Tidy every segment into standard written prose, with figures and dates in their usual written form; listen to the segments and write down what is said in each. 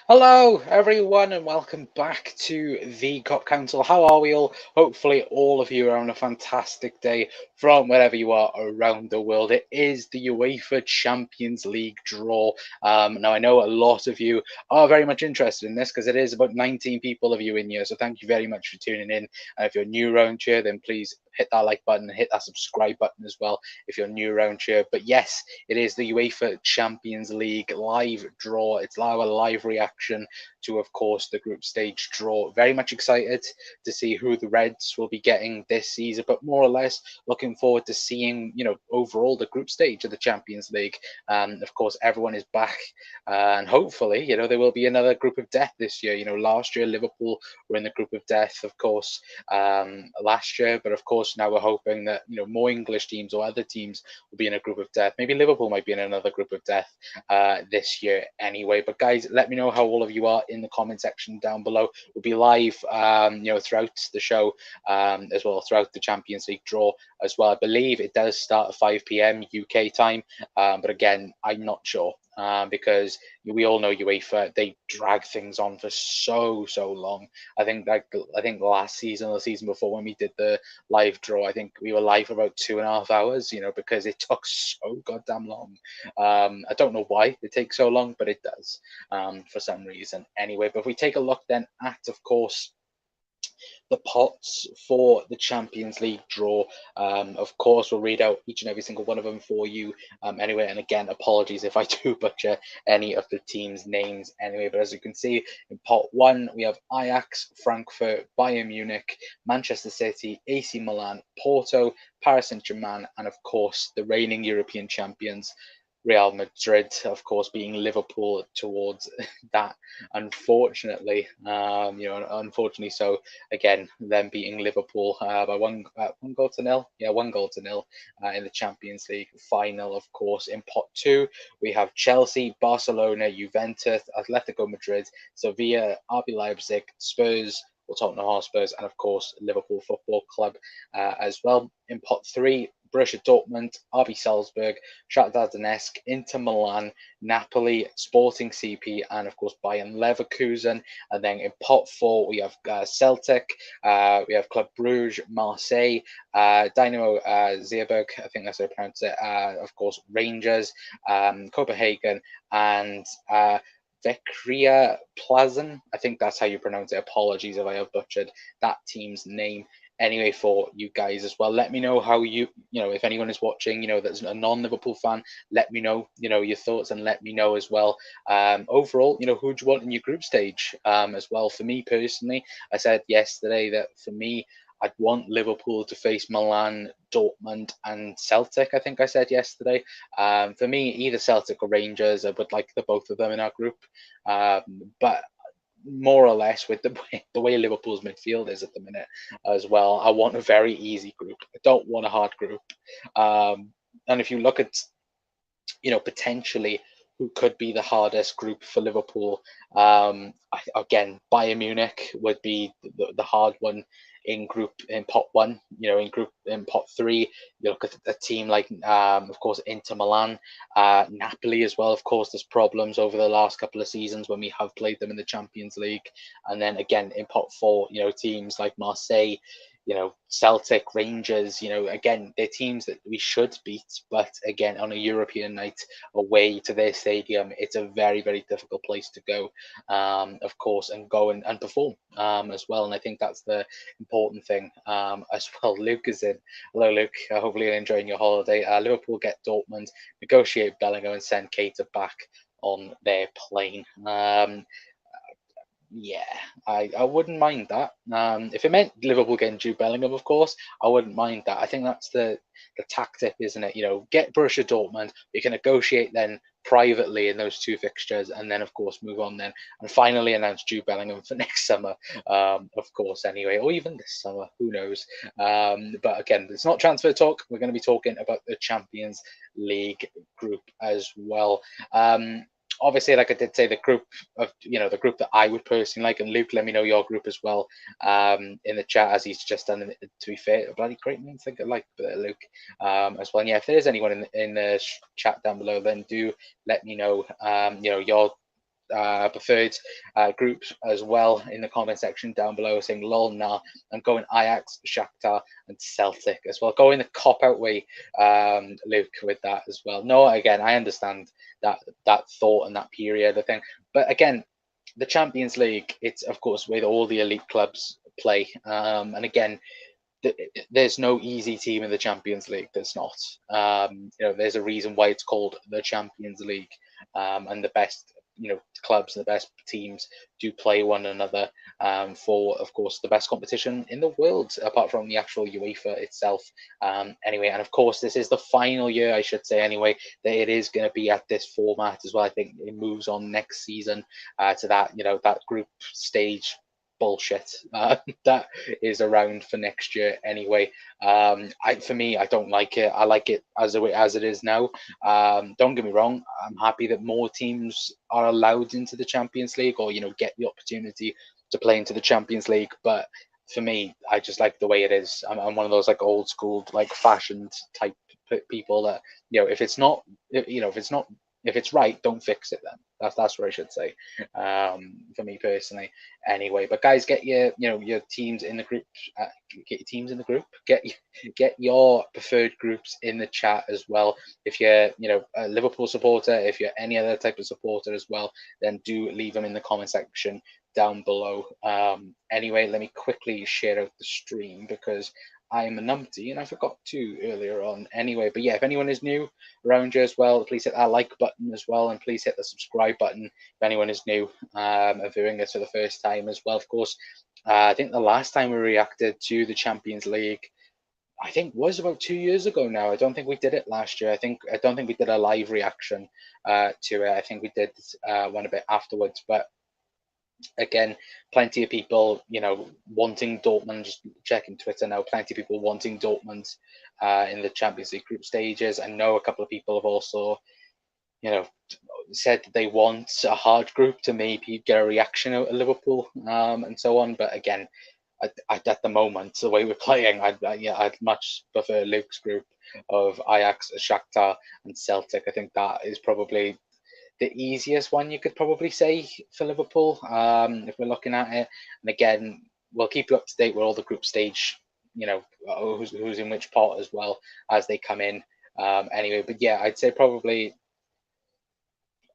Hello, everyone, and welcome back to the Cop Council. How are we all? Hopefully, all of you are on a fantastic day from wherever you are around the world. It is the UEFA Champions League draw. Now, I know a lot of you are very much interested in this because it is about 19 people of you in here. So, thank you very much for tuning in. And if you're new around here, then please hit that like button and hit that subscribe button as well if you're new around here. But yes, it is the UEFA Champions League live draw. It's our live reaction to, of course, the group stage draw. Very much excited to see who the Reds will be getting this season, but more or less looking forward to seeing, overall the group stage of the Champions League. Of course, everyone is back, and hopefully, there will be another group of death this year. Last year Liverpool were in the group of death, of course, last year, but of course now we're hoping that more English teams or other teams will be in a group of death. Maybe Liverpool might be in another group of death this year anyway. But guys, let me know how all of you are in the comment section down below. We'll be live, throughout the show, as well throughout the Champions League draw as well. I believe it does start at 5 p.m. UK time, but again, I'm not sure. Because we all know UEFA, they drag things on for so long. I think last season or the season before when we did the live draw, I think we were live for about 2.5 hours, because it took so goddamn long. I don't know why it takes so long, but it does, for some reason. Anyway, but if we take a look then at, of course, the pots for the Champions League draw. Of course, we'll read out each and every single one of them for you. Anyway, and again, apologies if I do butcher any of the teams' names anyway. But as you can see, in pot one, we have Ajax, Frankfurt, Bayern Munich, Manchester City, AC Milan, Porto, Paris Saint-Germain, and of course, the reigning European champions, Real Madrid, of course, being Liverpool towards that, unfortunately. Unfortunately, so again, them beating Liverpool by one goal to nil. Yeah, 1 goal to nil in the Champions League final. Of course, in pot two, we have Chelsea, Barcelona, Juventus, Atletico Madrid, Sevilla, RB Leipzig, Spurs, or Tottenham Hotspurs, and of course Liverpool Football Club as well. In pot three, Borussia Dortmund, RB Salzburg, Shakhtar Donetsk, Inter Milan, Napoli, Sporting CP, and of course Bayern Leverkusen. And then in pot four, we have Celtic, we have Club Brugge, Marseille, Dynamo Zeeburg, I think that's how I pronounce it, of course Rangers, Copenhagen, and Vekria Plazan. I think that's how you pronounce it. Apologies if I have butchered that team's name. Anyway, for you guys as well, let me know how if anyone is watching, that's a non-Liverpool fan, let me know, your thoughts, and let me know as well, overall, who do you want in your group stage, as well. For me personally, I said yesterday that for me, I'd want Liverpool to face Milan, Dortmund, and Celtic. I think I said yesterday. For me, either Celtic or Rangers, I would like the both of them in our group. But more or less with the way Liverpool's midfield is at the minute as well, I want a very easy group. I don't want a hard group. And if you look at potentially who could be the hardest group for Liverpool. Again, Bayern Munich would be the hard one in pot one. In pot three, you look at a team like of course Inter Milan, Napoli as well. Of course, there's problems over the last couple of seasons when we have played them in the Champions League, and then again in pot four, teams like Marseille, Celtic, Rangers, again, they're teams that we should beat, but again, on a European night away to their stadium, it's a very, very difficult place to go, of course, and go and perform as well. And I think that's the important thing as well. Luke is in. Hello, Luke. Hopefully you're enjoying your holiday. Liverpool get Dortmund, negotiate Bellingham, and send Keita back on their plane. Yeah, I wouldn't mind that. If it meant Liverpool getting Jude Bellingham, of course, I wouldn't mind that. I think that's the tactic, isn't it? Get Borussia Dortmund. We can negotiate then privately in those two fixtures, and then of course move on then, and finally announce Jude Bellingham for next summer. Of course, anyway, or even this summer, who knows? But again, it's not transfer talk. We're going to be talking about the Champions League group as well. Obviously, like I did say, the group that I would personally like, and Luke, let me know your group as well, in the chat, as he's just done. To be fair, a bloody great name, think I like Luke, as well. And yeah, if there is anyone in the chat down below, then do let me know, your preferred groups as well in the comment section down below, saying lol nah. I'm going Ajax, Shakhtar, and Celtic as well. Going the cop out way, Luke, with that as well. No, again, I understand that thought and that period of thing, but again, the Champions League, it's of course where all the elite clubs play, and again, there's no easy team in the Champions League. There's not. There's a reason why it's called the Champions League, and the best, clubs and the best teams do play one another, for, of course, the best competition in the world, apart from the actual UEFA itself. Anyway, and of course, this is the final year, I should say, anyway, that it is going to be at this format as well. I think it moves on next season to that, that group stage bullshit that is around for next year anyway. For me, I don't like it. I like it as it is now. Don't get me wrong, I'm happy that more teams are allowed into the Champions League, or get the opportunity to play into the Champions League. But for me, I just like the way it is. I'm one of those like old school, like fashioned type people that, if it's not, if it's right, don't fix it then. That's what I should say, for me personally. Anyway, but guys, get your teams in the group. Get your teams in the group. Get your preferred groups in the chat as well. If you're a Liverpool supporter, if you're any other type of supporter as well, then do leave them in the comment section down below. Anyway, let me quickly share out the stream because I am a numpty and I forgot to earlier on anyway. But yeah, if anyone is new around you as well, please hit that like button as well, and please hit the subscribe button if anyone is new and viewing us for the first time as well. Of course, I think the last time we reacted to the Champions League, I think, was about 2 years ago now. I don't think we did it last year. I don't think we did a live reaction to it. I think we did one a bit afterwards, but again, plenty of people, wanting Dortmund. Just checking Twitter now, plenty of people wanting Dortmund in the Champions League group stages. I know a couple of people have also, said that they want a hard group to maybe get a reaction out of Liverpool, and so on. But again, at the moment, the way we're playing, I'd much prefer Luke's group of Ajax, Shakhtar, and Celtic. I think that is probably the easiest one you could probably say for Liverpool, if we're looking at it. And again, we'll keep you up to date with all the group stage, who's in which pot as well as they come in. Anyway, but yeah, I'd say probably,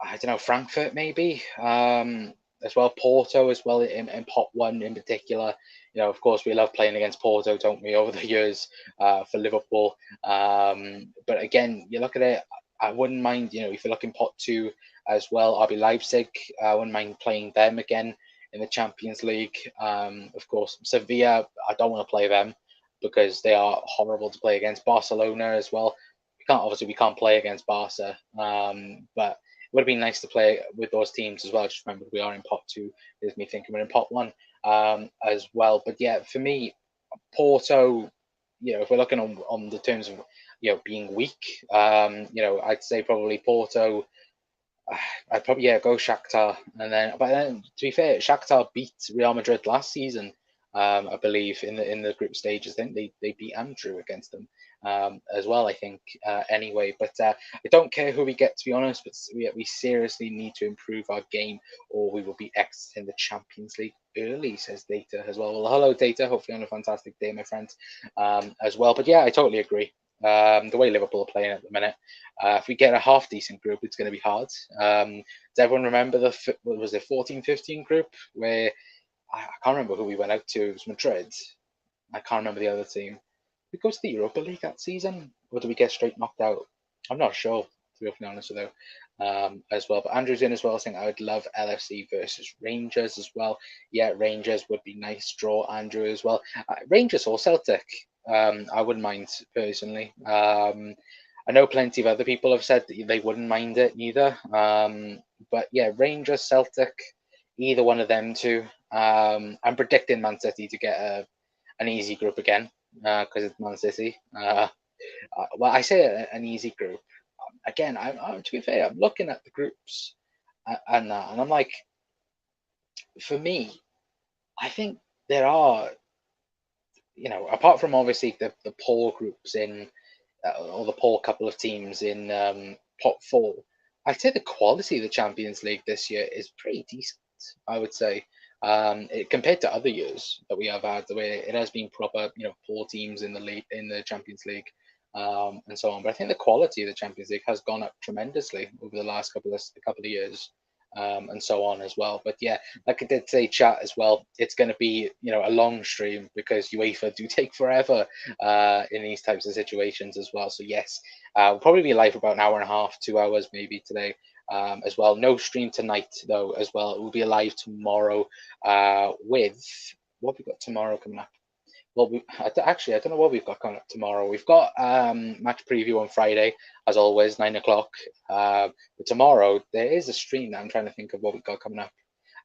I don't know, Frankfurt maybe, as well, Porto as well in pot one in particular. Of course, we love playing against Porto, don't we, over the years, for Liverpool. But again, you look at it, I wouldn't mind, if you're looking pot two as well, RB Leipzig, I wouldn't mind playing them again in the Champions League. Of course, Sevilla, I don't want to play them because they are horrible to play against. Barcelona as well. We can't play against Barca, but it would have been nice to play with those teams as well. Just remember, we are in pot two. There's me thinking we're in pot one as well. But yeah, for me, Porto, if we're looking on the terms of being weak, I'd say probably Porto. I'd probably go Shakhtar, but then to be fair, Shakhtar beat Real Madrid last season, I believe in the group stages. I think they beat Andrew against them as well. I think anyway, but I don't care who we get, to be honest. But we seriously need to improve our game, or we will be exiting the Champions League early, says Data as well. Well, hello Data. Hopefully on a fantastic day, my friend, as well. But yeah, I totally agree. The way Liverpool are playing at the minute, if we get a half decent group, it's going to be hard. Does everyone remember was it 14-15 group where I can't remember who we went out to? It was Madrid. I can't remember the other team. Did we go to the Europa League that season, or did we get straight knocked out? I'm not sure, to be honest with you, as well. But Andrew's in as well, saying I would love LFC versus Rangers as well. Yeah, Rangers would be nice draw, Andrew, as well. Rangers or Celtic, I wouldn't mind personally. I know plenty of other people have said that they wouldn't mind it neither. But yeah, Rangers, Celtic, either one of them two. I'm predicting Man City to get an easy group again because it's Man City. Well, I say an easy group. Again, to be fair, I'm looking at the groups and I'm like, for me, I think there are, apart from obviously the poor groups in, or the poor couple of teams in pot four, I'd say the quality of the Champions League this year is pretty decent. I would say, compared to other years that we have had, the way it has been proper, 4 teams in the league, in the Champions League, and so on. But I think the quality of the Champions League has gone up tremendously over the last couple of years, and so on as well. But yeah, like I did say, chat as well. It's going to be a long stream because UEFA do take forever in these types of situations as well. So yes, we'll probably be live for about an hour and a half, 2 hours maybe today. As well. No stream tonight though. As well, it will be live tomorrow with what have we got tomorrow coming up. Well, actually, I don't know what we've got coming up tomorrow. We've got match preview on Friday, as always, 9 o'clock. But tomorrow there is a stream. I'm trying to think of what we've got coming up.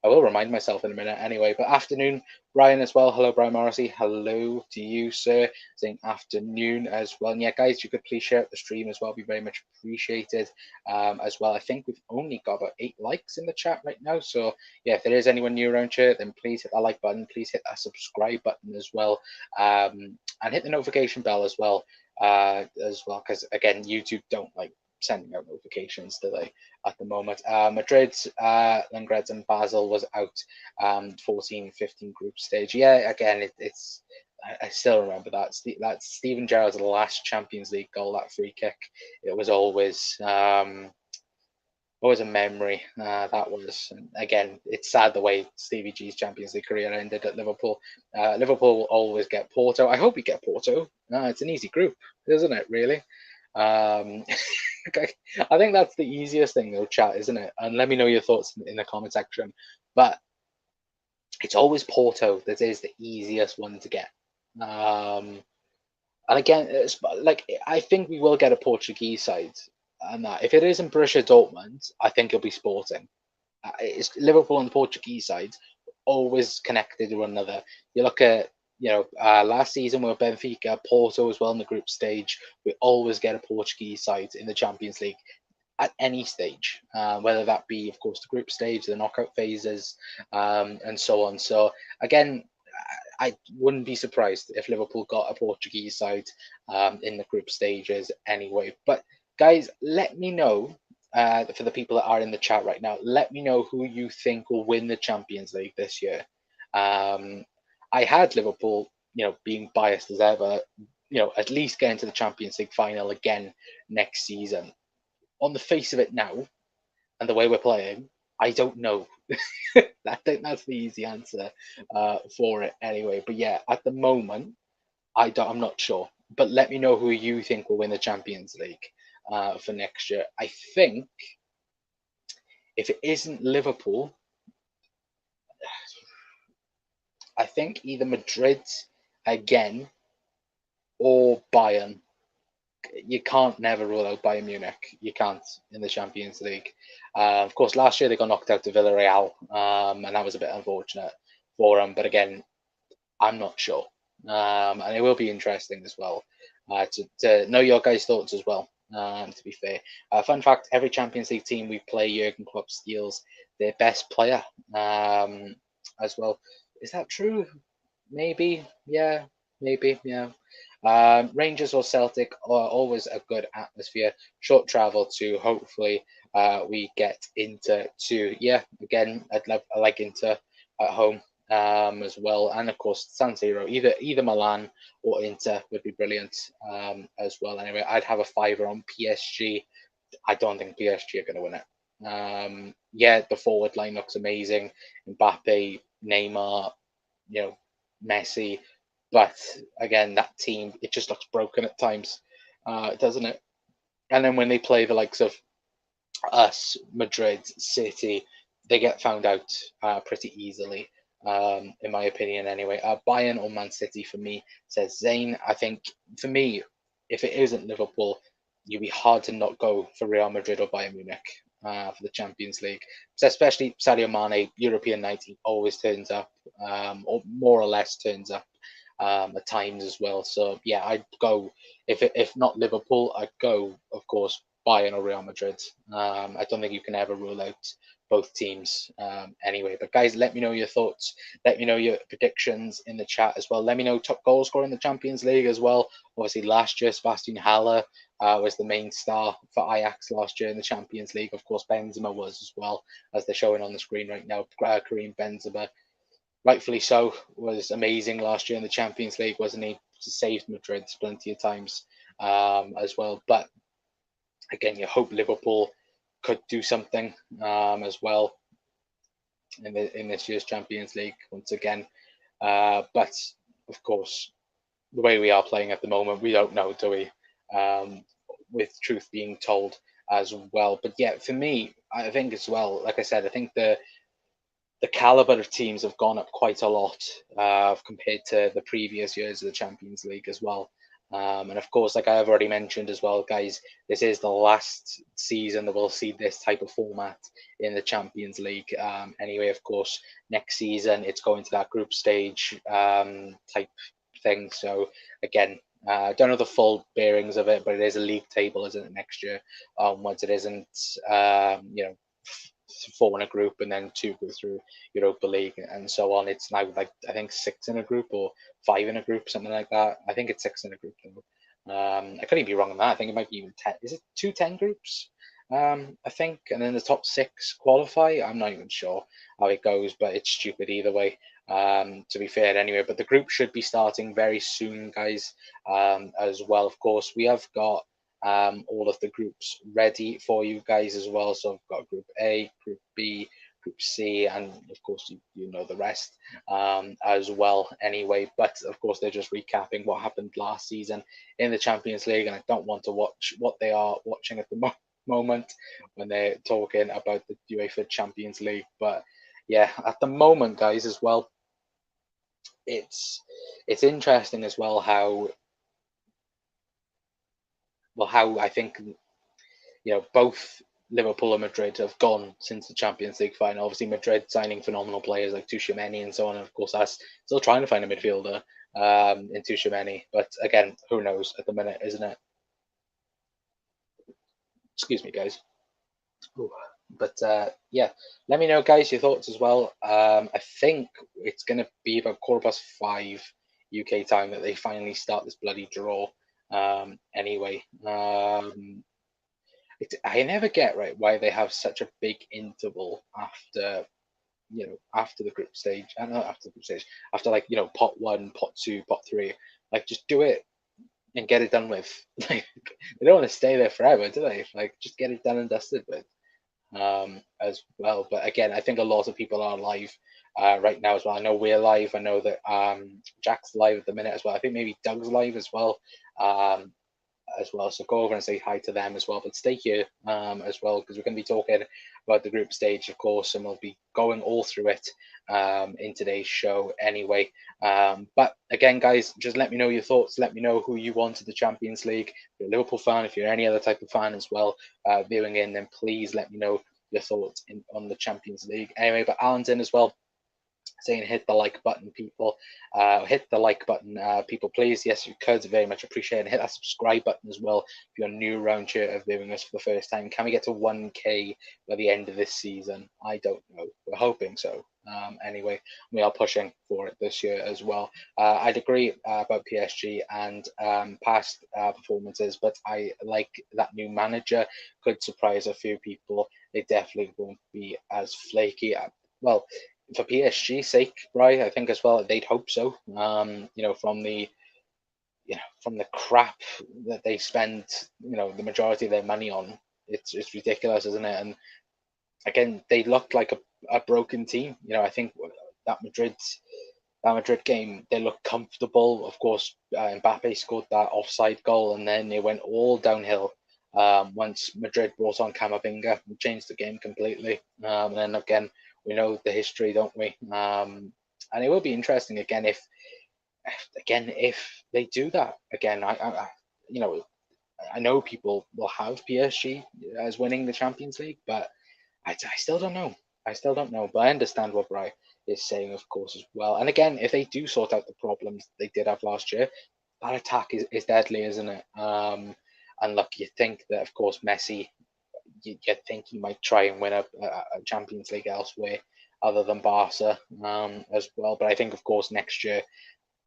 I will remind myself in a minute anyway. But afternoon, Brian as well. Hello, Brian Morrissey. Hello to you, sir. Saying afternoon as well. And yeah, guys, you could please share the stream as well. Be very much appreciated as well. I think we've only got about 8 likes in the chat right now. So yeah, if there is anyone new around here, then please hit that like button. Please hit that subscribe button as well. And hit the notification bell because again, YouTube don't like sending out notifications, do they, at the moment? Madrid, Langres and Basel was out 14-15 group stage. Yeah, again, it's I still remember that. That's Steven Gerrard's last Champions League goal, that free kick. It was always a memory. That was, and again, it's sad the way Stevie G's Champions League career ended at Liverpool. Liverpool will always get Porto. I hope we get Porto. It's an easy group, isn't it, really? Okay. I think that's the easiest thing though, chat, isn't it? And let me know your thoughts in the comment section. But it's always Porto that is the easiest one to get. And again, it's like I think we will get a Portuguese side, and that if it isn't Borussia Dortmund, I think it'll be Sporting. It's Liverpool on the Portuguese side, always connected to one another. You look at last season with Benfica, Porto as well in the group stage. We always get a Portuguese side in the Champions League at any stage, whether that be, of course, the group stage, the knockout phases, and so on. So again, I wouldn't be surprised if Liverpool got a Portuguese side in the group stages anyway. But guys, let me know. For the people that are in the chat right now, let me know who you think will win the Champions League this year. I had Liverpool, being biased as ever, at least getting to the Champions League final again next season. On the face of it now, and the way we're playing, I don't know. I think that's the easy answer for it anyway. But yeah, at the moment, I'm not sure. But let me know who you think will win the Champions League for next year. I think if it isn't Liverpool, I think either Madrid again or Bayern. You can't never rule out Bayern Munich. You can't in the Champions League. Of course, last year they got knocked out to Villarreal, and that was a bit unfortunate for them. But again, I'm not sure, and it will be interesting as well to know your guys' thoughts as well. To be fair, fun fact: every Champions League team we play, Jurgen Klopp steals their best player as well. Is that true? Maybe, yeah, maybe, yeah. Rangers or Celtic are always a good atmosphere. Short travel to hopefully we get Inter to. Yeah, again, I like Inter at home as well, and of course San Siro. Either Milan or Inter would be brilliant as well. Anyway, I'd have a fiver on PSG. I don't think PSG are going to win it. Yeah, the forward line looks amazing. Mbappe, Neymar, Messi. But again, that team, it just looks broken at times, doesn't it? And then when they play the likes of us, Madrid, City, they get found out pretty easily, in my opinion anyway. Bayern or Man City for me, says Zane. I think for me, if it isn't Liverpool, you'd be hard to not go for Real Madrid or Bayern Munich for the Champions League. So especially Sadio Mane, European night, he always turns up, or more or less turns up at times as well. So yeah, I'd go if not Liverpool, I'd go, of course, Bayern or Real Madrid. I don't think you can ever rule out both teams anyway. But guys, let me know your thoughts. Let me know your predictions in the chat as well. Let me know top goal scorer in the Champions League as well. Obviously, last year, Sebastian Haller was the main star for Ajax last year in the Champions League. Of course, Benzema was as well, as they're showing on the screen right now. Karim Benzema, rightfully so, was amazing last year in the Champions League, wasn't he? Saved Madrid plenty of times as well. But again, you hope Liverpool could do something as well in this year's Champions League once again. But of course, the way we are playing at the moment, we don't know, do we? With truth being told as well. But yeah, for me, I think as well, like I said, I think the caliber of teams have gone up quite a lot compared to the previous years of the Champions League as well. And of course, like I have already mentioned as well, guys, this is the last season that we'll see this type of format in the Champions League. Anyway, of course, next season it's going to that group stage type thing. So again, I don't know the full bearings of it, but it is a league table, isn't it, next year? Once it isn't, four in a group and then two go through Europa League and so on. It's now like I think six in a group or five in a group, something like that. I think it's six in a group though. I could even be wrong on that. I think it might be even 10. Is it 2 10 groups? I think, and then the top six qualify. I'm not even sure how it goes, but it's stupid either way. To be fair, anyway. But the group should be starting very soon, guys. As well, of course, we have got all of the groups ready for you guys as well. So I've got Group A, Group B, Group C, and of course you know the rest as well anyway. But of course they're just recapping what happened last season in the Champions League, and I don't want to watch what they are watching at the moment when they're talking about the UEFA Champions League. But yeah, at the moment, guys, as well, it's interesting as well how I think both Liverpool and Madrid have gone since the Champions League final. Obviously, Madrid signing phenomenal players like Tchouaméni and so on. And of course, us still trying to find a midfielder in Tchouaméni. But again, who knows at the minute, isn't it? Excuse me, guys. Ooh. But yeah, let me know, guys, your thoughts as well. I think it's going to be about 5:15 UK time that they finally start this bloody draw. Anyway, I never get right why they have such a big interval after after the group stage. I know after the group stage, after like pot one, pot two, pot three. Like just do it and get it done with. Like they don't want to stay there forever, do they? Like just get it done and dusted with. As well. But again, I think a lot of people are live right now as well. I know we're live. I know that Jack's live at the minute as well. I think maybe Doug's live as well. So go over and say hi to them as well. But stay here as well because we're going to be talking about the group stage, of course, and we'll be going all through it in today's show anyway. But again, guys, just let me know your thoughts. Let me know who you want to the Champions League. If you're a Liverpool fan, if you're any other type of fan as well, viewing in, then please let me know your thoughts on the Champions League. Anyway, but Alan's in as well, saying hit the like button, people. Hit the like button, people, please. Yes, you could. Very much appreciate it. And hit that subscribe button as well if you're new around here of viewing us for the first time. Can we get to 1K by the end of this season? I don't know. We're hoping so. Anyway, we are pushing for it this year as well. I'd agree about PSG and past performances, but I like that new manager could surprise a few people. They definitely won't be as flaky. Well, for PSG's sake, right? I think as well they'd hope so. From the crap that they spend, the majority of their money on, it's ridiculous, isn't it? And again, they looked like a broken team. I think that Madrid game, they looked comfortable. Of course, Mbappe scored that offside goal, and then it went all downhill once Madrid brought on Camavinga and changed the game completely. And then again, we know the history, don't we? And it will be interesting again if they do that again. I know people will have PSG as winning the Champions League, but I still don't know. But I understand what Bry is saying, of course, as well. And again, if they do sort out the problems they did have last year, that attack is deadly, isn't it? And look, you think that, of course, Messi, you'd think he might try and win a Champions League elsewhere other than Barca as well. But I think, of course, next year,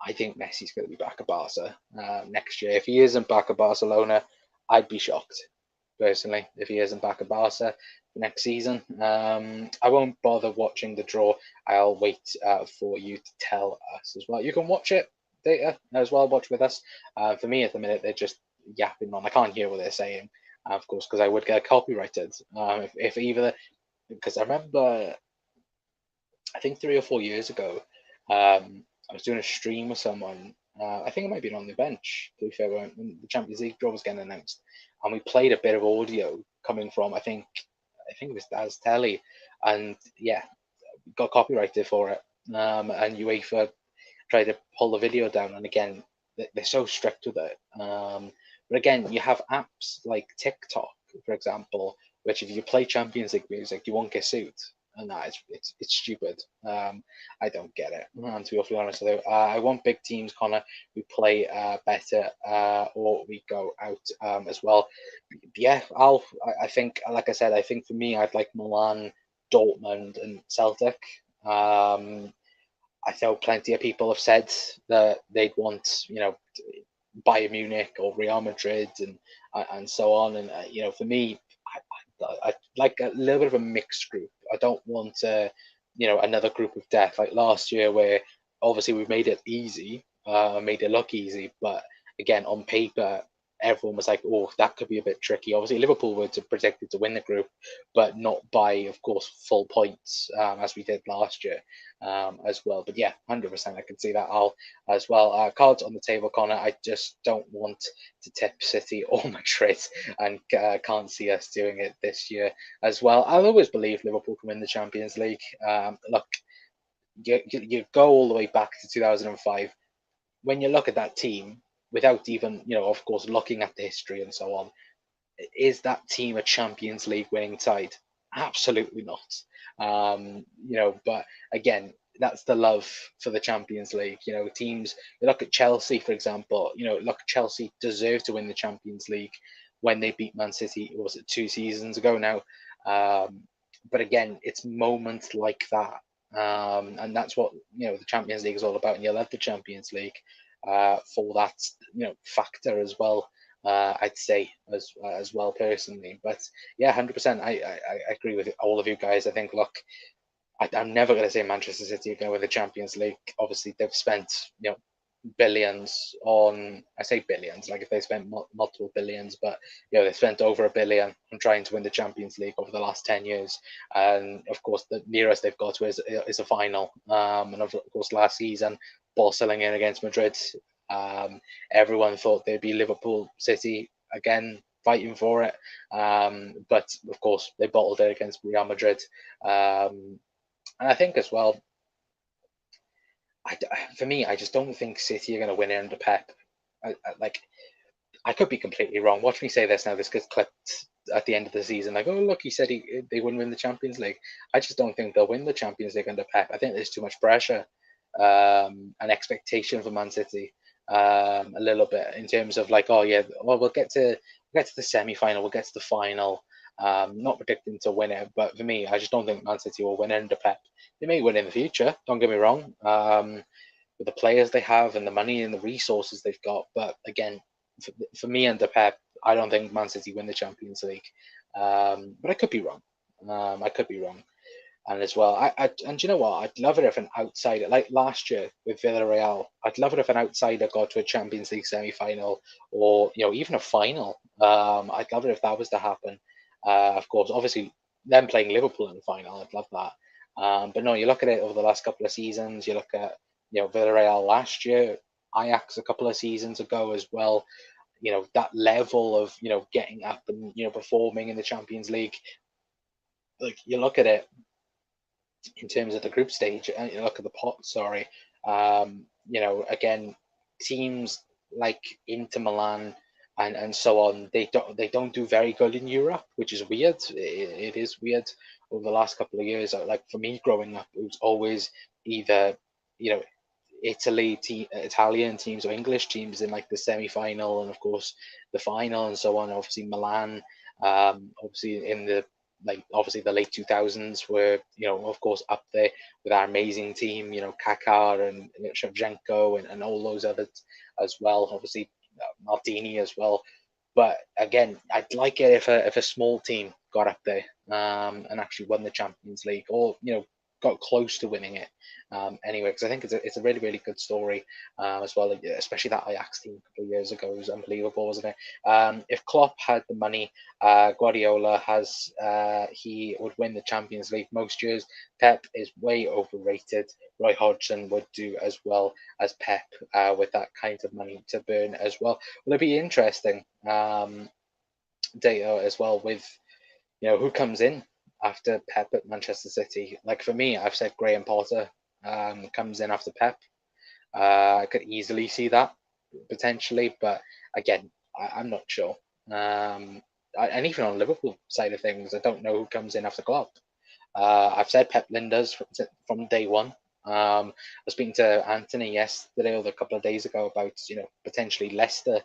I think Messi's going to be back at Barca next year. If he isn't back at Barcelona, I'd be shocked, personally, if he isn't back at Barca for next season. I won't bother watching the draw. I'll wait for you to tell us as well. You can watch it later as well, watch with us. For me, at the minute, they're just yapping on. I can't hear what they're saying, of course, because I would get copyrighted. If either, because I remember, I think 3 or 4 years ago, I was doing a stream with someone. I think it might have been on the bench, to be fair, when the Champions League draw was getting announced, and we played a bit of audio coming from, I think it was Daz Telly, and yeah, got copyrighted for it. And UEFA tried to pull the video down, and again, they're so strict with it. But again, you have apps like TikTok, for example, which if you play Champions League music, you won't get sued. And that it's stupid. I don't get it. To be awfully honest with you, I want big teams, Connor. We play better, or we go out as well. Yeah, I think, like I said, I think for me, I'd like Milan, Dortmund, and Celtic. I know plenty of people have said that they'd want, Bayern Munich or Real Madrid and so on. And for me, I like a little bit of a mixed group. I don't want another group of death like last year, where obviously we made it easy, made it look easy, but again on paper everyone was like, oh, that could be a bit tricky. Obviously Liverpool were predicted to win the group, but not by, of course, full points as we did last year as well. But yeah, 100% I can see that Al as well. Cards on the table, Connor. I just don't want to tip City or Madrid, and can't see us doing it this year as well. I'll always believe Liverpool can win the Champions League. Look, you go all the way back to 2005. When you look at that team, without even, of course, looking at the history and so on, is that team a Champions League winning side? Absolutely not. But again, that's the love for the Champions League. Teams, you look at Chelsea, for example, look, Chelsea deserve to win the Champions League when they beat Man City, or was it 2 seasons ago now? But again, it's moments like that. And that's what, the Champions League is all about. And you love the Champions League for that, factor as well. I'd say as well personally, but yeah, 100%. I agree with all of you guys. I think, look, I'm never going to say Manchester City are going to win the Champions League. Obviously, they've spent billions on. I say billions, like if they spent multiple billions, but they spent over $1 billion on trying to win the Champions League over the last 10 years. And of course, the nearest they've got to is a final. And of course, last season, Barcelona in against Madrid. Everyone thought they'd be Liverpool City again fighting for it, but of course they bottled it against Real Madrid. And I think as well, for me, I just don't think City are going to win it under Pep. I could be completely wrong. Watch me say this now. This gets clipped at the end of the season. Like, oh, look, he said they wouldn't win the Champions League. I just don't think they'll win the Champions League under Pep. I think there's too much pressure and expectation for Man City. A little bit in terms of like, oh yeah, well, we'll get to the semi-final, we'll get to the final. Not predicting to win it, but for me, I just don't think Man City will win under Pep. They may win in the future, don't get me wrong, with the players they have and the money and the resources they've got. But again, for me under Pep, I don't think Man City win the Champions League. But I could be wrong. I could be wrong. And as well, and you know what? I'd love it if an outsider, like last year with Villarreal, I'd love it if an outsider got to a Champions League semi-final, or even a final. I'd love it if that was to happen. Of course, obviously, them playing Liverpool in the final, I'd love that. But no, you look at it over the last couple of seasons. You look at Villarreal last year, Ajax a couple of seasons ago as well. That level of getting up and performing in the Champions League. Like, you look at it in terms of the group stage, and you look at the pot. Sorry, again, teams like Inter Milan and so on, they don't do very good in Europe, which is weird. It is weird over the last couple of years. Like for me, growing up, it was always either Italian teams or English teams in like the semi-final, and of course the final and so on. Obviously Milan Obviously in the obviously the late 2000s were, of course, up there with our amazing team, Kaká and Shevchenko and all those others as well. Obviously, Maldini as well. But again, I'd like it if a small team got up there and actually won the Champions League, or got close to winning it. Anyway, because I think it's a really really good story as well. Especially that Ajax team a couple of years ago was unbelievable, wasn't it? If Klopp had the money, Guardiola has he would win the Champions League most years. Pep is way overrated. Roy Hodgson would do as well as Pep with that kind of money to burn as well. Will it be interesting data as well with who comes in after Pep at Manchester City? Like for me, I've said Graham Potter comes in after Pep. I could easily see that potentially, but again, I'm not sure. And even on Liverpool side of things, I don't know who comes in after Klopp. I've said Pep Linders from day one. I was speaking to Anthony yesterday or a couple of days ago about potentially Leicester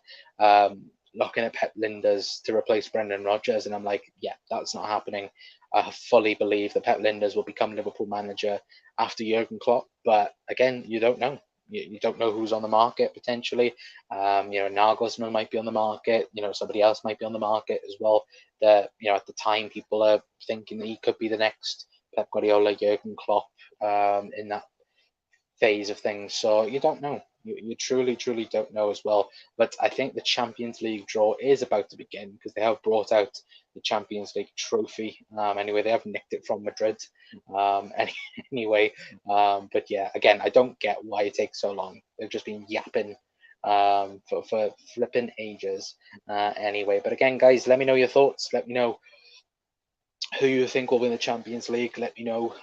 looking at Pep Linders to replace Brendan Rodgers, and I'm like, yeah, that's not happening. I fully believe that Pep Linders will become Liverpool manager after Jurgen Klopp, but again, you don't know. You don't know who's on the market potentially. Nagelsmann might be on the market. Somebody else might be on the market as well. That at the time people are thinking that he could be the next Pep Guardiola, Jurgen Klopp in that phase of things. So you don't know. You truly, truly don't know as well. But I think the Champions League draw is about to begin because they have brought out the Champions League trophy. Anyway, they have nicked it from Madrid. Anyway, but yeah, again, I don't get why it takes so long. They've just been yapping for flipping ages. Anyway, but again, guys, let me know your thoughts. Let me know who you think will win the Champions League. Let me know.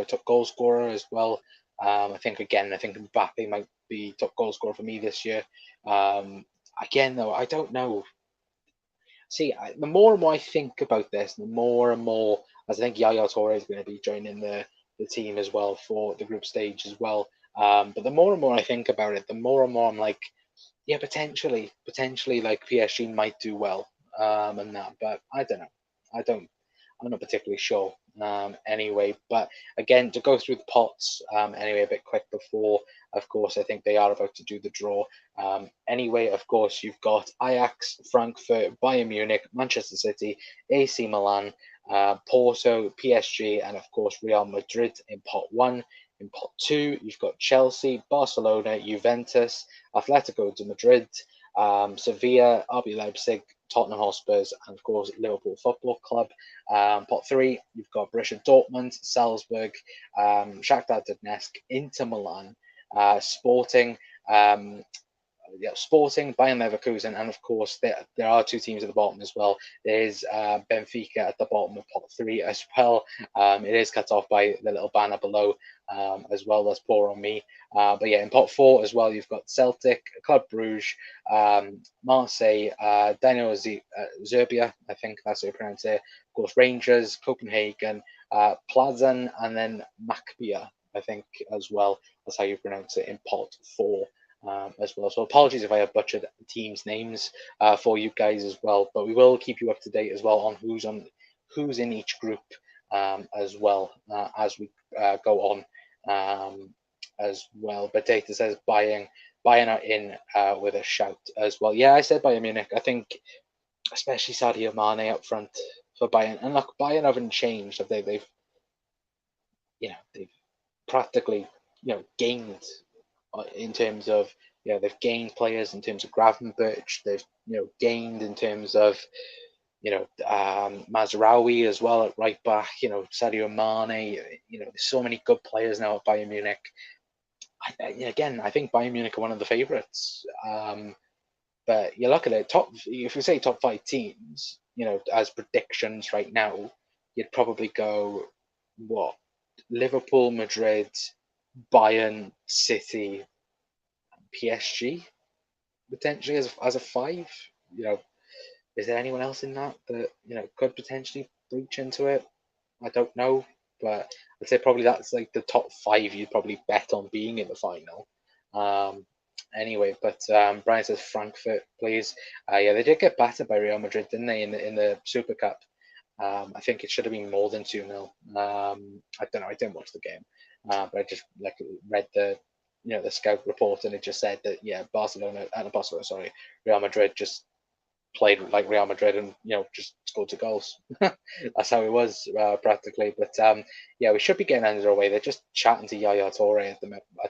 Top goal scorer as well. I think Mbappe might be top goal scorer for me this year. Again, though, I don't know. See, the more and more I think about this, the more and more as I think Yaya Toure is going to be joining the team as well for the group stage as well. But the more and more I think about it, the more and more I'm like, yeah, potentially, like PSG might do well, and that, but I don't know. I don't. I'm not particularly sure. Anyway, but again, to go through the pots, anyway, a bit quick before, of course, I think they are about to do the draw. Anyway, of course, you've got Ajax, Frankfurt, Bayern Munich, Manchester City, AC Milan, Porto, PSG, and of course, Real Madrid in pot one. In pot two, you've got Chelsea, Barcelona, Juventus, Atletico de Madrid, Sevilla, RB Leipzig, Tottenham Hotspurs, and of course Liverpool Football Club. Pot three, you've got Borussia Dortmund, Salzburg, Shakhtar Donetsk, Inter Milan, Sporting, Sporting, Bayern Leverkusen, and of course there are two teams at the bottom as well. There's Benfica at the bottom of pot three as well. It is cut off by the little banner below as well. That's poor on me. But yeah, in pot four as well, you've got Celtic, Club Bruges, Marseille, Dynamo Serbia, I think that's how you pronounce it. Of course, Rangers, Copenhagen, Plzen, and then Maccabi, I think as well. That's how you pronounce it in pot four. As well. So apologies if I have butchered teams' names for you guys as well, but we will keep you up to date as well on who's in each group as well as we go on as well. But data says Bayern are in with a shout as well. Yeah, I said Bayern Munich. I think especially Sadio Mane up front for Bayern, and look, Bayern haven't changed. Have they? They've practically gained in terms of they've gained players in terms of Gravenberch. They've gained in terms of Mazraoui as well at right back. Sadio Mane. There's so many good players now at Bayern Munich. Again, I think Bayern Munich are one of the favourites. But you look at it, if we say top five teams, as predictions right now, you'd probably go what? Liverpool, Madrid, Bayern, City, PSG potentially as a five. Is there anyone else in that could potentially breach into it? I don't know, but I'd say probably that's like the top five you'd probably bet on being in the final. Anyway, but Brian says Frankfurt, please. Yeah, they did get battered by Real Madrid, didn't they, in the Super Cup? I think it should have been more than 2-0. I don't know. I didn't watch the game, but I just like read the the scout report, and it just said that yeah, Barcelona, sorry, Real Madrid just played like Real Madrid and just scored 2 goals. That's how it was practically. But yeah, we should be getting under away. They're just chatting to Yaya Toure at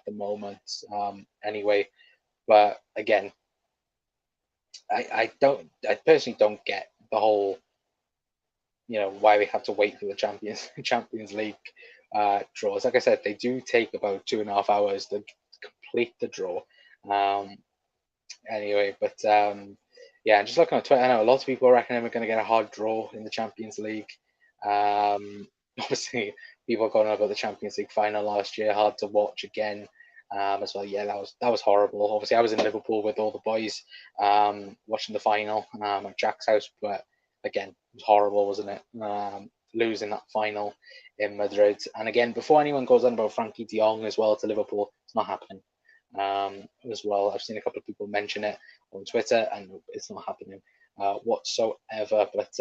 the moment. Anyway, but again, I personally don't get the whole why we have to wait for the Champions League draws. Like I said, they do take about 2.5 hours to complete the draw. Um, anyway, but yeah, just looking on Twitter, I know a lot of people reckon we're going to get a hard draw in the Champions League. Obviously, people are going on about the Champions League final last year, hard to watch again. As well, yeah, that was horrible. Obviously, I was in Liverpool with all the boys watching the final at Jack's house, but again, it was horrible, wasn't it? Losing that final in Madrid, and again, before anyone goes on about Frankie De Jong as well to Liverpool, it's not happening. As well, I've seen a couple of people mention it on Twitter, and it's not happening whatsoever. But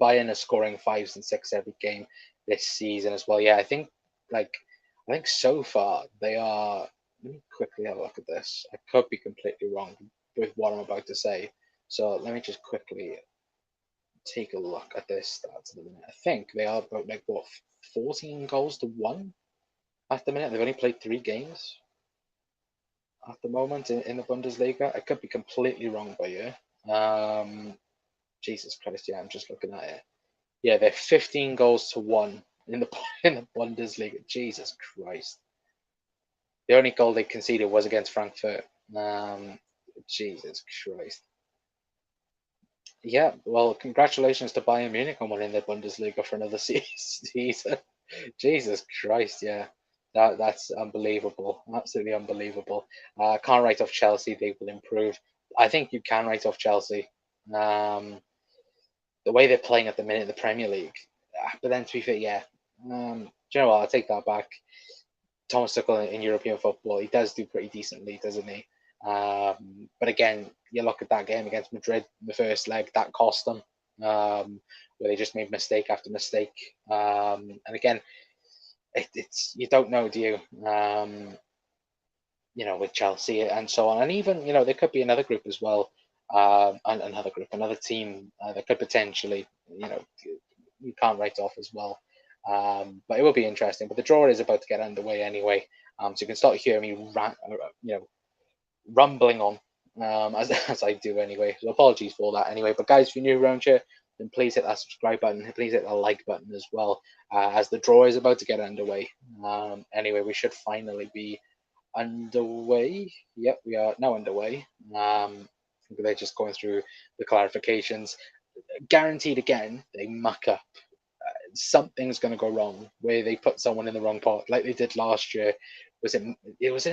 Bayern are scoring fives and six every game this season as well. Yeah, I think so far they are. Let me quickly have a look at this. I could be completely wrong with what I'm about to say, so let me just quickly take a look at their stats at the minute. I think they are about 14 goals to 1 at the minute. They've only played 3 games at the moment in the Bundesliga. I could be completely wrong by you. Jesus Christ, yeah, I'm just looking at it. Yeah, they're 15 goals to 1 in the in the Bundesliga. Jesus Christ. The only goal they conceded was against Frankfurt. Jesus Christ. Yeah, well, congratulations to Bayern Munich on winning the Bundesliga for another season. Jesus Christ, yeah. That's unbelievable. Absolutely unbelievable. Can't write off Chelsea. They will improve. I think you can write off Chelsea. The way they're playing at the minute in the Premier League. But then to be fair, yeah. Do you know what? I'll take that back. Thomas Tuchel in European football, he does do pretty decently, doesn't he? But again, you look at that game against Madrid in the first leg, that cost them, where they just made mistake after mistake. And again, it's you don't know, do you? With Chelsea and so on, and even there could be another group as well, another team that could potentially, you can't write off as well. But it will be interesting. But the draw is about to get underway anyway, so you can start hearing me rumbling on as I do anyway. So apologies for that anyway. But guys, if you're new around here, then please hit that subscribe button. Please hit the like button as well, as the draw is about to get underway. Anyway, we should finally be underway. Yep, we are now underway. They're just going through the clarifications. Guaranteed again, they muck up. Something's going to go wrong where they put someone in the wrong pot, like they did last year. Was it in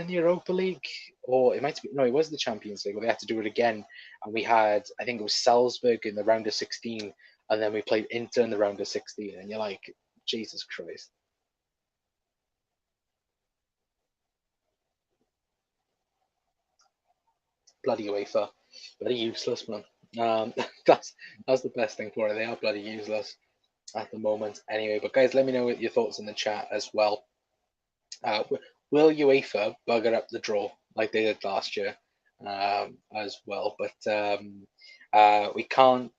the Europa League, or it might be no, it was the Champions League where they had to do it again, and we had, I think it was Salzburg in the round of 16, and then we played Inter in the round of 16, and you're like, Jesus Christ. Bloody UEFA, bloody useless, man. Um, that's that's the best thing for it. They are bloody useless at the moment. Anyway, but guys, let me know what your thoughts in the chat as well. Will UEFA bugger up the draw like they did last year as well? But we can't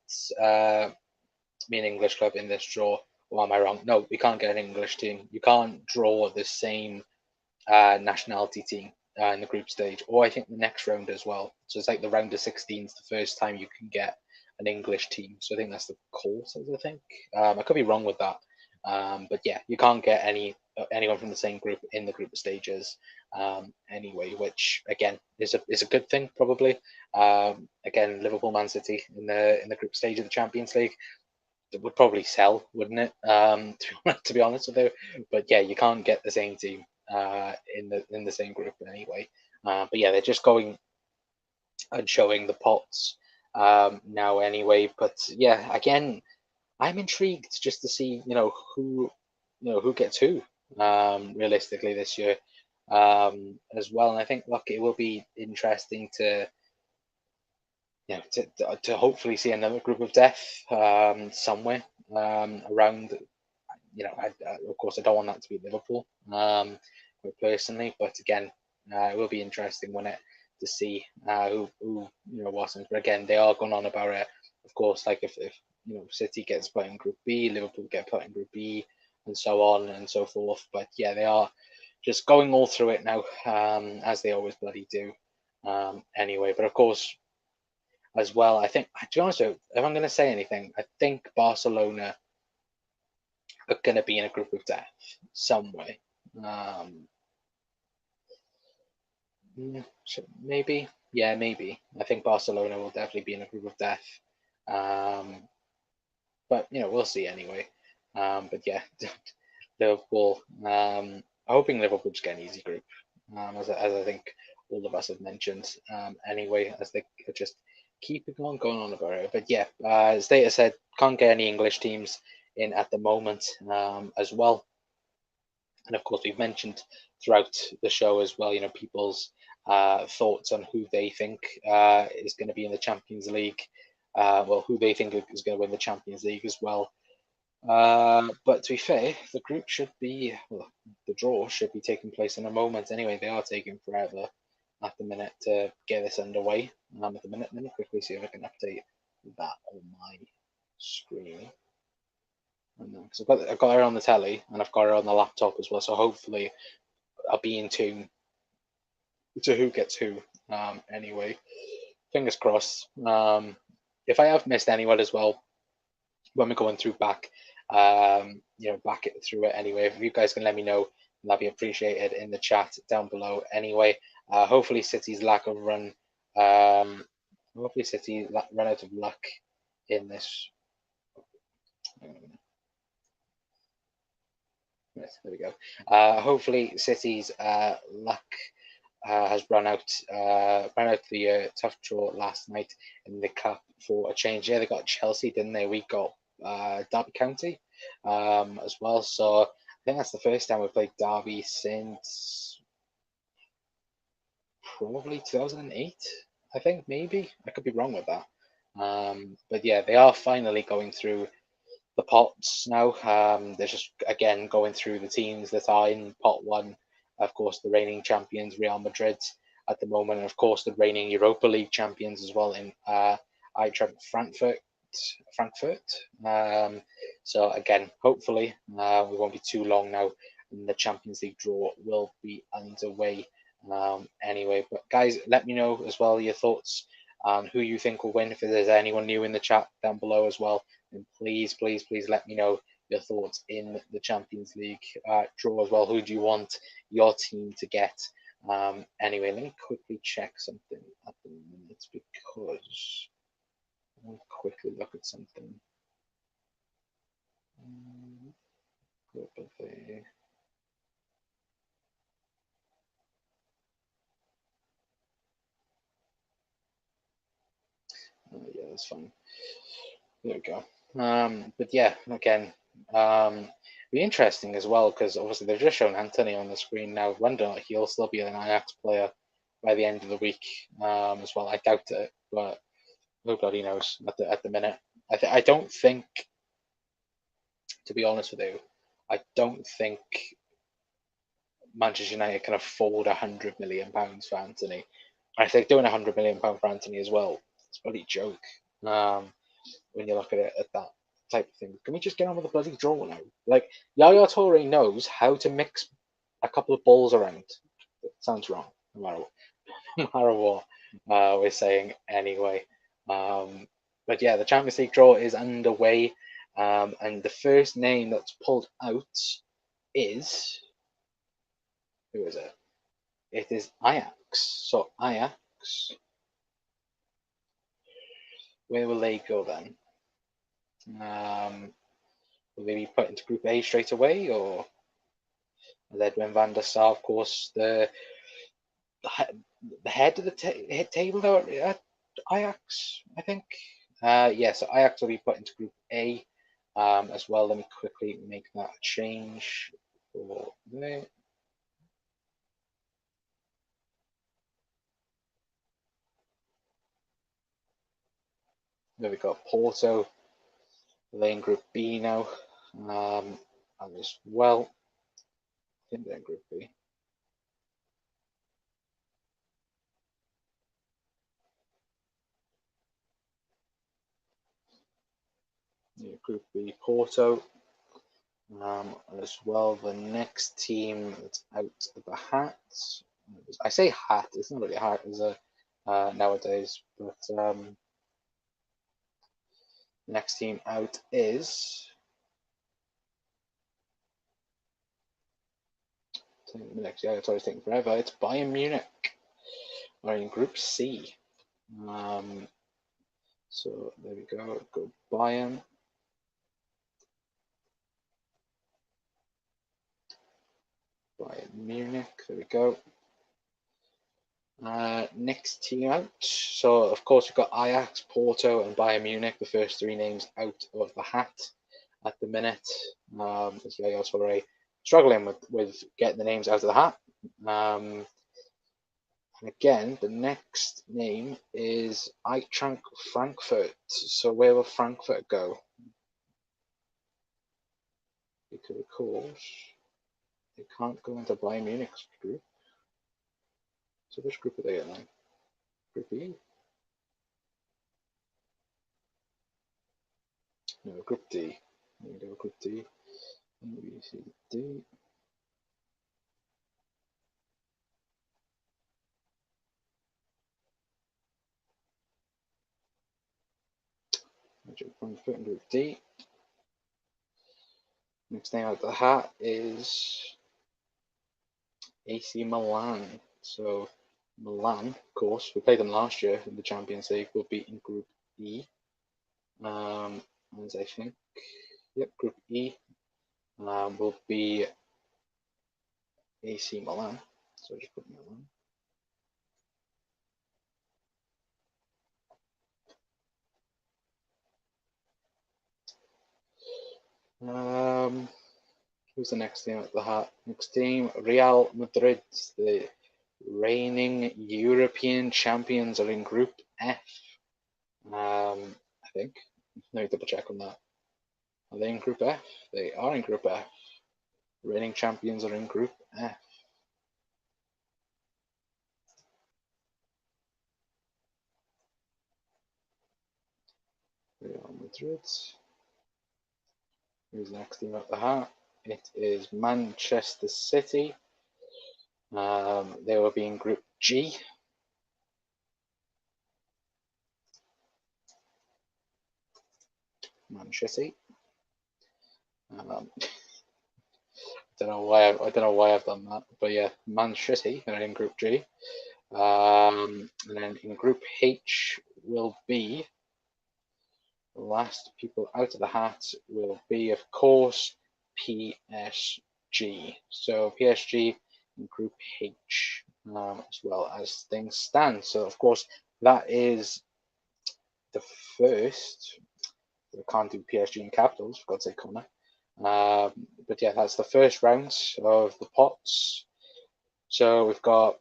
be an English club in this draw. Or am I wrong? No, we can't get an English team. You can't draw the same nationality team in the group stage, or I think the next round as well. So it's like the round of 16 is the first time you can get an English team. So I think that's the quarters, I think. I could be wrong with that. But yeah, you can't get anyone from the same group in the group stages anyway, which again is a good thing probably. Again, Liverpool, Man City in the group stage of the Champions League, it would probably sell, wouldn't it? To be honest with you, but yeah, you can't get the same team in the same group anyway. But yeah, they're just going and showing the pots now anyway. But yeah, again, I'm intrigued just to see who gets who realistically this year. as well. And I think, look, it will be interesting to to hopefully see another group of death somewhere around. Of course, I don't want that to be Liverpool, personally, but again, it will be interesting, won't it, to see who wasn't. But again, they are going on about it. Of course, like if City gets put in Group B, Liverpool get put in Group B, and so on and so forth. But yeah, they are just going all through it now, as they always bloody do. Anyway, but of course, as well, I think, to be honest with you, if I'm going to say anything, I think Barcelona are going to be in a group of death somewhere. Um, maybe, yeah, maybe. I think Barcelona will definitely be in a group of death. Um, but we'll see anyway. But yeah, Liverpool. Hoping Liverpool just get an easy group, as I think all of us have mentioned. Anyway, as they are just keeping on going on about it. But yeah, as Data said, can't get any English teams in at the moment, as well. And of course, we've mentioned throughout the show as well, people's thoughts on who they think is going to be in the Champions League. Well, who they think is going to win the Champions League as well. But to be fair, the group should be, well, the draw should be taking place in a moment anyway. They are taking forever at the minute to get this underway. At the minute, let me quickly see if I can update that on my screen. Because I've got it on the telly and I've got it on the laptop as well. So hopefully I'll be in tune to who gets who. Anyway, fingers crossed. If I have missed anyone as well, when we're going through back, through it anyway. If you guys can let me know, that'd be appreciated in the chat down below. Anyway, hopefully City's lack of run, hopefully City run out of luck in this. Yes, there we go. Hopefully City's luck has run out the tough draw last night in the cup for a change. Yeah, they got Chelsea, didn't they? We got Derby County as well. So I think that's the first time we've played Derby since probably 2008. I think maybe I could be wrong with that. But yeah, they are finally going through the pots now. They're just again going through the teams that are in pot one. Of course, the reigning champions Real Madrid at the moment, and of course the reigning Europa League champions as well in Eintracht Frankfurt. Frankfurt. So again, hopefully we won't be too long now, and the Champions League draw will be underway. Anyway, but guys, let me know as well your thoughts on who you think will win. If there's anyone new in the chat down below as well, then please, please, please let me know your thoughts in the Champions League draw as well. Who do you want your team to get? Anyway, let me quickly check something at the minute because I'll quickly look at something. Oh, yeah, that's fine. There we go. But yeah, again, be interesting as well because obviously they've just shown Anthony on the screen now. Wonder if he'll still be an Ajax player by the end of the week as well. I doubt it, but nobody knows at the minute. I don't think, to be honest with you, I don't think Manchester United can afford £100 million for Anthony. I think doing £100 million for Anthony as well, it's a bloody joke. When you look at it at that type of thing. Can we just get on with the bloody draw now? Like, Yaya Toure knows how to mix a couple of balls around. It sounds wrong, no matter what we're saying anyway. But yeah, the Champions League draw is underway, and the first name that's pulled out is, who is it? It is Ajax. So Ajax, where will they go then? Will they be put into Group A straight away, or Edwin van der Sar, of course, the head of the head table though at Ajax, I think. So Ajax will be put into Group A as well. Let me quickly make that change for there. There we got Porto. They're in Group B now. And as well, I think they're in Group B. Yeah, Group B, Porto. As well, the next team that's out of the hat. I say hat. It's not really a hat, is it? Nowadays, but next team out is. Next, yeah, it's always taking forever. It's Bayern Munich. We're in Group C. So there we go. Go Bayern. Bayern Munich. There we go. Next team out. So of course we've got Ajax, Porto, and Bayern Munich. The first three names out of the hat at the minute. As Yayo's already struggling with getting the names out of the hat. And again, the next name is Eintracht Frankfurt. So where will Frankfurt go? Because of course they can't go into Bayern Munich's group. So which group are they in? Group E? No, Group D. There we go, Group D. B, C, D. Frankfurt in Group D. Next name out of the hat is AC Milan. So Milan, of course, we played them last year in the Champions League, will be in Group E. As I think, yep, Group E will be AC Milan. So just put Milan. Who's the next team at the hat? Next team, Real Madrid, the reigning European champions, are in Group F. I think. Let me double check on that. Are they in Group F? They are in Group F. Reigning champions are in Group F. Real Madrid. Who's the next team at the hat? It is Manchester City. They will be in Group G. Manchester City. I don't know why I've done that, but yeah, Manchester City are in Group G. And then in Group H will be the last people out of the hat will be, of course, PSG. So PSG in Group H as well as things stand. So of course that is the first. We can't do PSG in capitals, for God's sake, Connor. But yeah, that's the first round of the pots. So we've got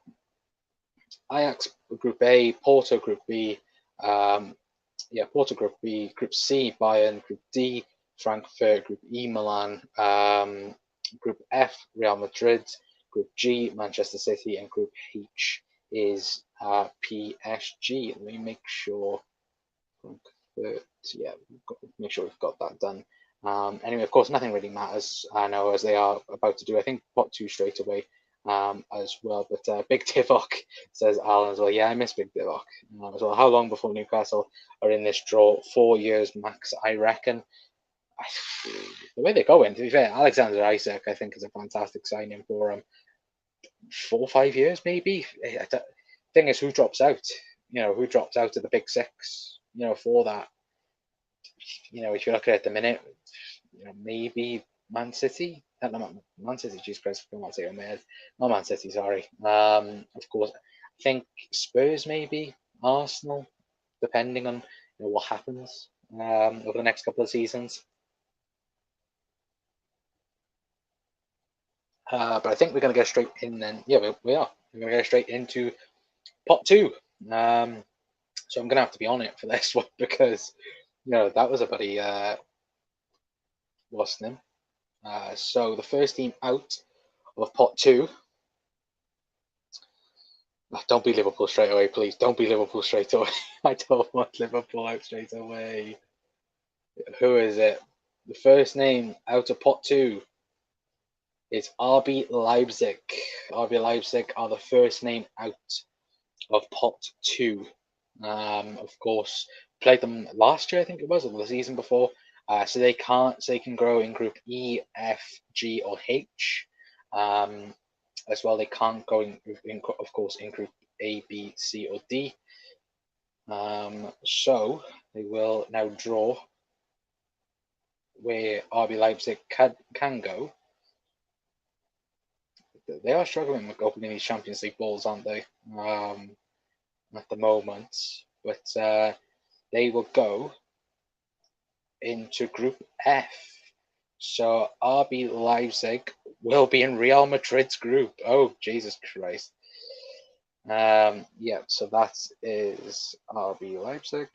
Ajax Group A, Porto Group B, Porto Group B, Group C Bayern, Group D Frankfurt, Group E Milan, Group F Real Madrid, Group G Manchester City, and Group H is PSG. Let me make sure. Yeah, make sure we've got that done. Anyway, of course, nothing really matters. I know, as they are about to do, I think, pot two straight away as well. But Big Divock, says Alan as well. Yeah, I miss Big Divock as well. How long before Newcastle are in this draw? 4 years max, I reckon. The way they're going, to be fair, Alexander Isak, I think, is a fantastic signing for him. 4 or 5 years, maybe. Thing is, who drops out? Who drops out of the big six? For that. If you look at it at the minute, maybe Man City. Man City, Jesus Christ, I can't say not Man City, sorry. Of course, I think Spurs, maybe Arsenal, depending on what happens over the next couple of seasons. But I think we're going to go straight in then. Yeah, we are. We're going to go straight into pot two. So I'm gonna have to be on it for this one because that was a bloody what's the name? So the first team out of pot two. Don't be Liverpool straight away, please. Don't be Liverpool straight away. I don't want Liverpool out straight away. Who is it? The first name out of pot two is RB Leipzig. RB Leipzig are the first name out of pot two. Of course, played them last year, I think it was, or the season before. So they can grow in group E, F, G, or H. As well, they can't go of course, in group A, B, C, or D. So they will now draw where RB Leipzig can go. They are struggling with opening these Champions League balls, aren't they? At the moment, but they will go into Group F. So RB Leipzig will be in Real Madrid's group. Oh, Jesus Christ. Yeah, so that is RB Leipzig.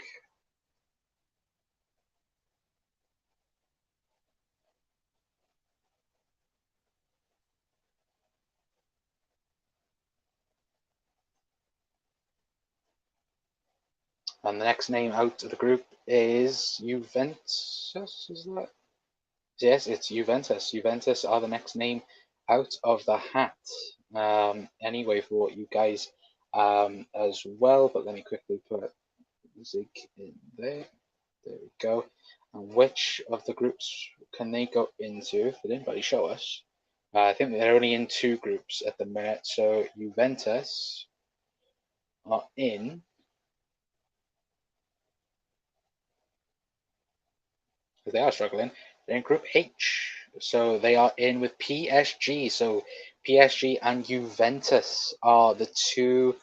And the next name out of the group is Juventus, is that? Yes, it's Juventus. Juventus are the next name out of the hat. Anyway, for you guys as well, but let me quickly put music in there. There we go. And which of the groups can they go into? They didn't really show us. I think they're only in two groups at the minute. So Juventus are in. Because they are struggling. They're in Group H. So they are in with PSG. So PSG and Juventus are the two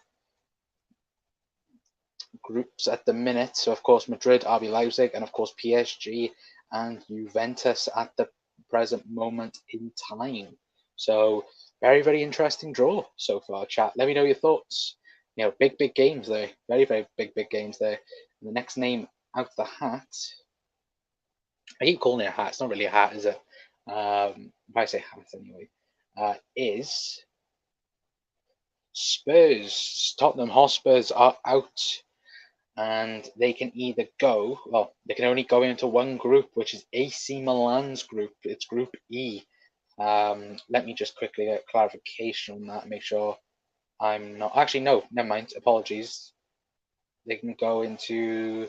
groups at the minute. So of course Madrid, RB Leipzig, and of course PSG and Juventus at the present moment in time. So very, very interesting draw so far, chat. Let me know your thoughts. Big games there. Very, very big games there. And the next name out the hat. I keep calling it a hat. It's not really a hat, is it? If I say hat anyway, is Spurs. Tottenham Hotspurs are out, and they can either go. Well, they can only go into one group, which is AC Milan's group. It's Group E. Let me just quickly get clarification on that. Make sure I'm not. Actually, no. Never mind. Apologies. They can go into.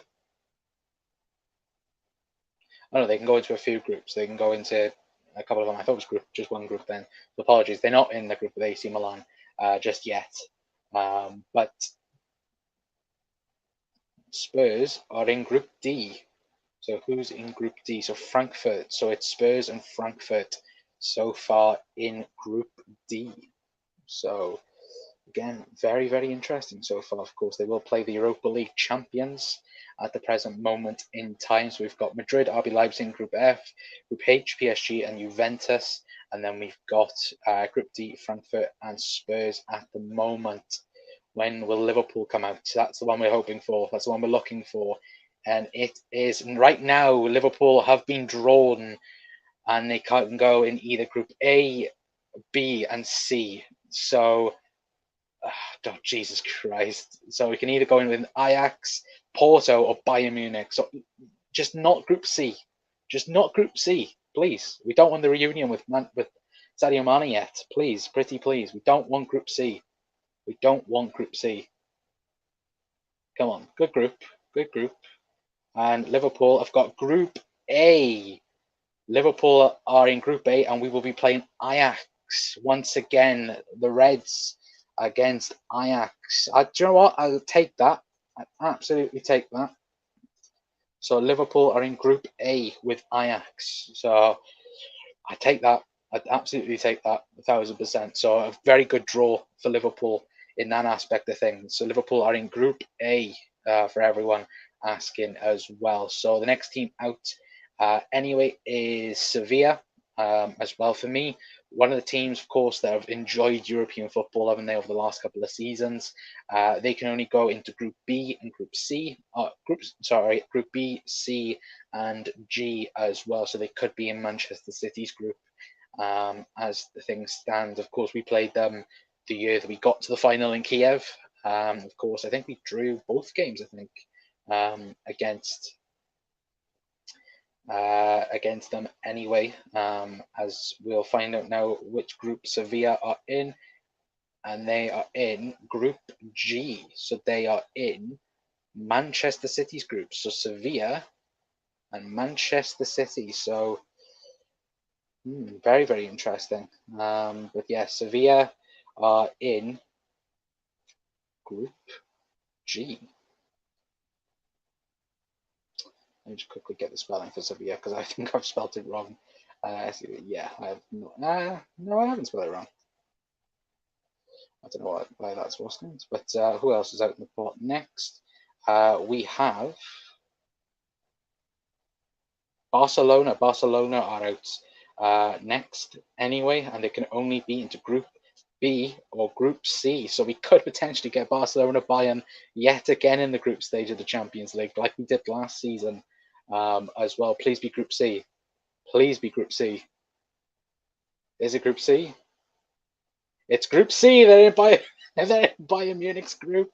Oh no, they can go into a few groups. They can go into a couple of them. I thought it was just one group then. So apologies, they're not in the group with AC Milan just yet. But Spurs are in Group D. So who's in Group D? So Frankfurt. So it's Spurs and Frankfurt so far in Group D. So again, very, very interesting so far. Of course, they will play the Europa League champions at the present moment in time. So we've got Madrid, RB Leipzig in Group F, Group H, PSG and Juventus. And then we've got Group D, Frankfurt and Spurs at the moment. When will Liverpool come out? That's the one we're hoping for. That's the one we're looking for. And it is right now, Liverpool have been drawn and they can go in either Group A, B and C. So oh, Jesus Christ. So we can either go in with Ajax, Porto, or Bayern Munich. So just not Group C. Just not Group C, please. We don't want the reunion with Sadio Mane yet. Please, pretty please. We don't want Group C. We don't want Group C. Come on, good group. Good group. And Liverpool have got Group A. Liverpool are in Group A and we will be playing Ajax. Once again, the Reds against Ajax. Do you know what? I'll take that. I absolutely take that. So Liverpool are in Group A with Ajax. So I take that. I'd absolutely take that 1,000%. So a very good draw for Liverpool in that aspect of things. So Liverpool are in Group A for everyone asking as well. So the next team out anyway is Sevilla. as well. For me, one of the teams, of course, that have enjoyed European football, haven't they, over the last couple of seasons? They can only go into Group B and Group C, Group B, C, and G as well. So they could be in Manchester City's group as the things stand. Of course, we played them the year that we got to the final in Kiev. Of course, I think we drew both games. I think against them anyway, as we'll find out now which group Sevilla are in, and they are in Group G, so they are in Manchester City's group, so Sevilla and Manchester City, so very, very interesting. But yeah, Sevilla are in Group G. Let me just quickly get the spelling for Sevilla because I think I've spelled it wrong. Yeah, I have no, I haven't spelled it wrong. I don't know why that's worsened. But who else is out in the pot next? We have Barcelona. Barcelona are out next anyway, and they can only be into Group B or Group C. So we could potentially get Barcelona Bayern yet again in the group stage of the Champions League, like we did last season as well. Please be Group C. Please be Group C. Is it Group C? It's Group C. They're in Bayern Munich's group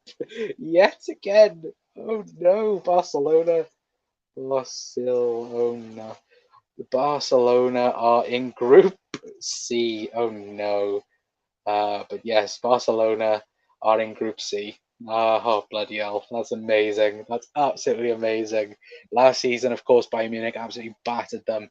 yet again. Oh no, Barcelona. Oh no. Barcelona are in Group C. Oh no. But yes, Barcelona are in Group C. Oh, bloody hell. That's amazing. That's absolutely amazing. Last season, of course, Bayern Munich absolutely battered them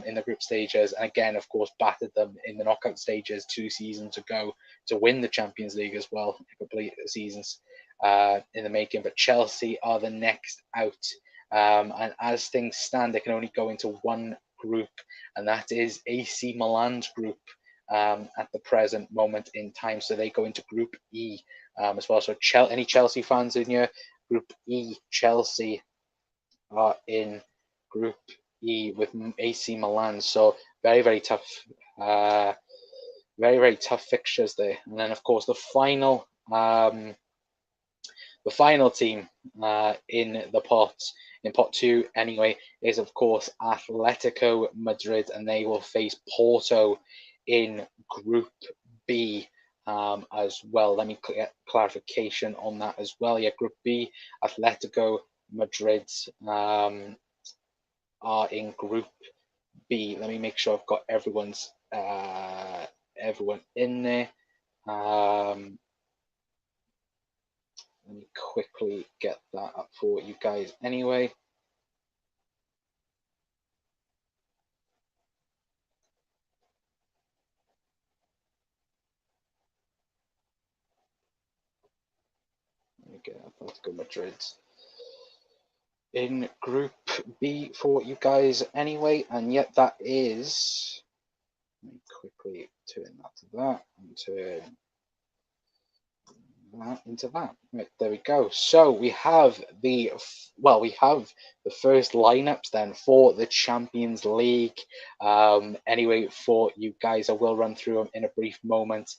in the group stages. And again, of course, battered them in the knockout stages 2 seasons ago to win the Champions League as well. Complete seasons in the making. But Chelsea are the next out. And as things stand, they can only go into one group, and that is AC Milan's group. At the present moment in time. So they go into Group E as well. So any Chelsea fans in here, Group E, Chelsea are in Group E with AC Milan. So very, very tough, very, very tough fixtures there. And then, of course, the final team in the pot, in pot two anyway, is of course Atletico Madrid, and they will face Porto in Group B as well. Let me get clarification on that as well. Yeah, Group B, Atletico Madrid are in Group B. Let me make sure I've got everyone in there. Let me quickly get that up for you guys anyway. Let me get Atletico Madrid in Group B for you guys anyway, and yet that is, let me quickly turn that to that and turn that into that. Right, there we go. So we have the first lineups then for the Champions League. Anyway, for you guys, I will run through them in a brief moment.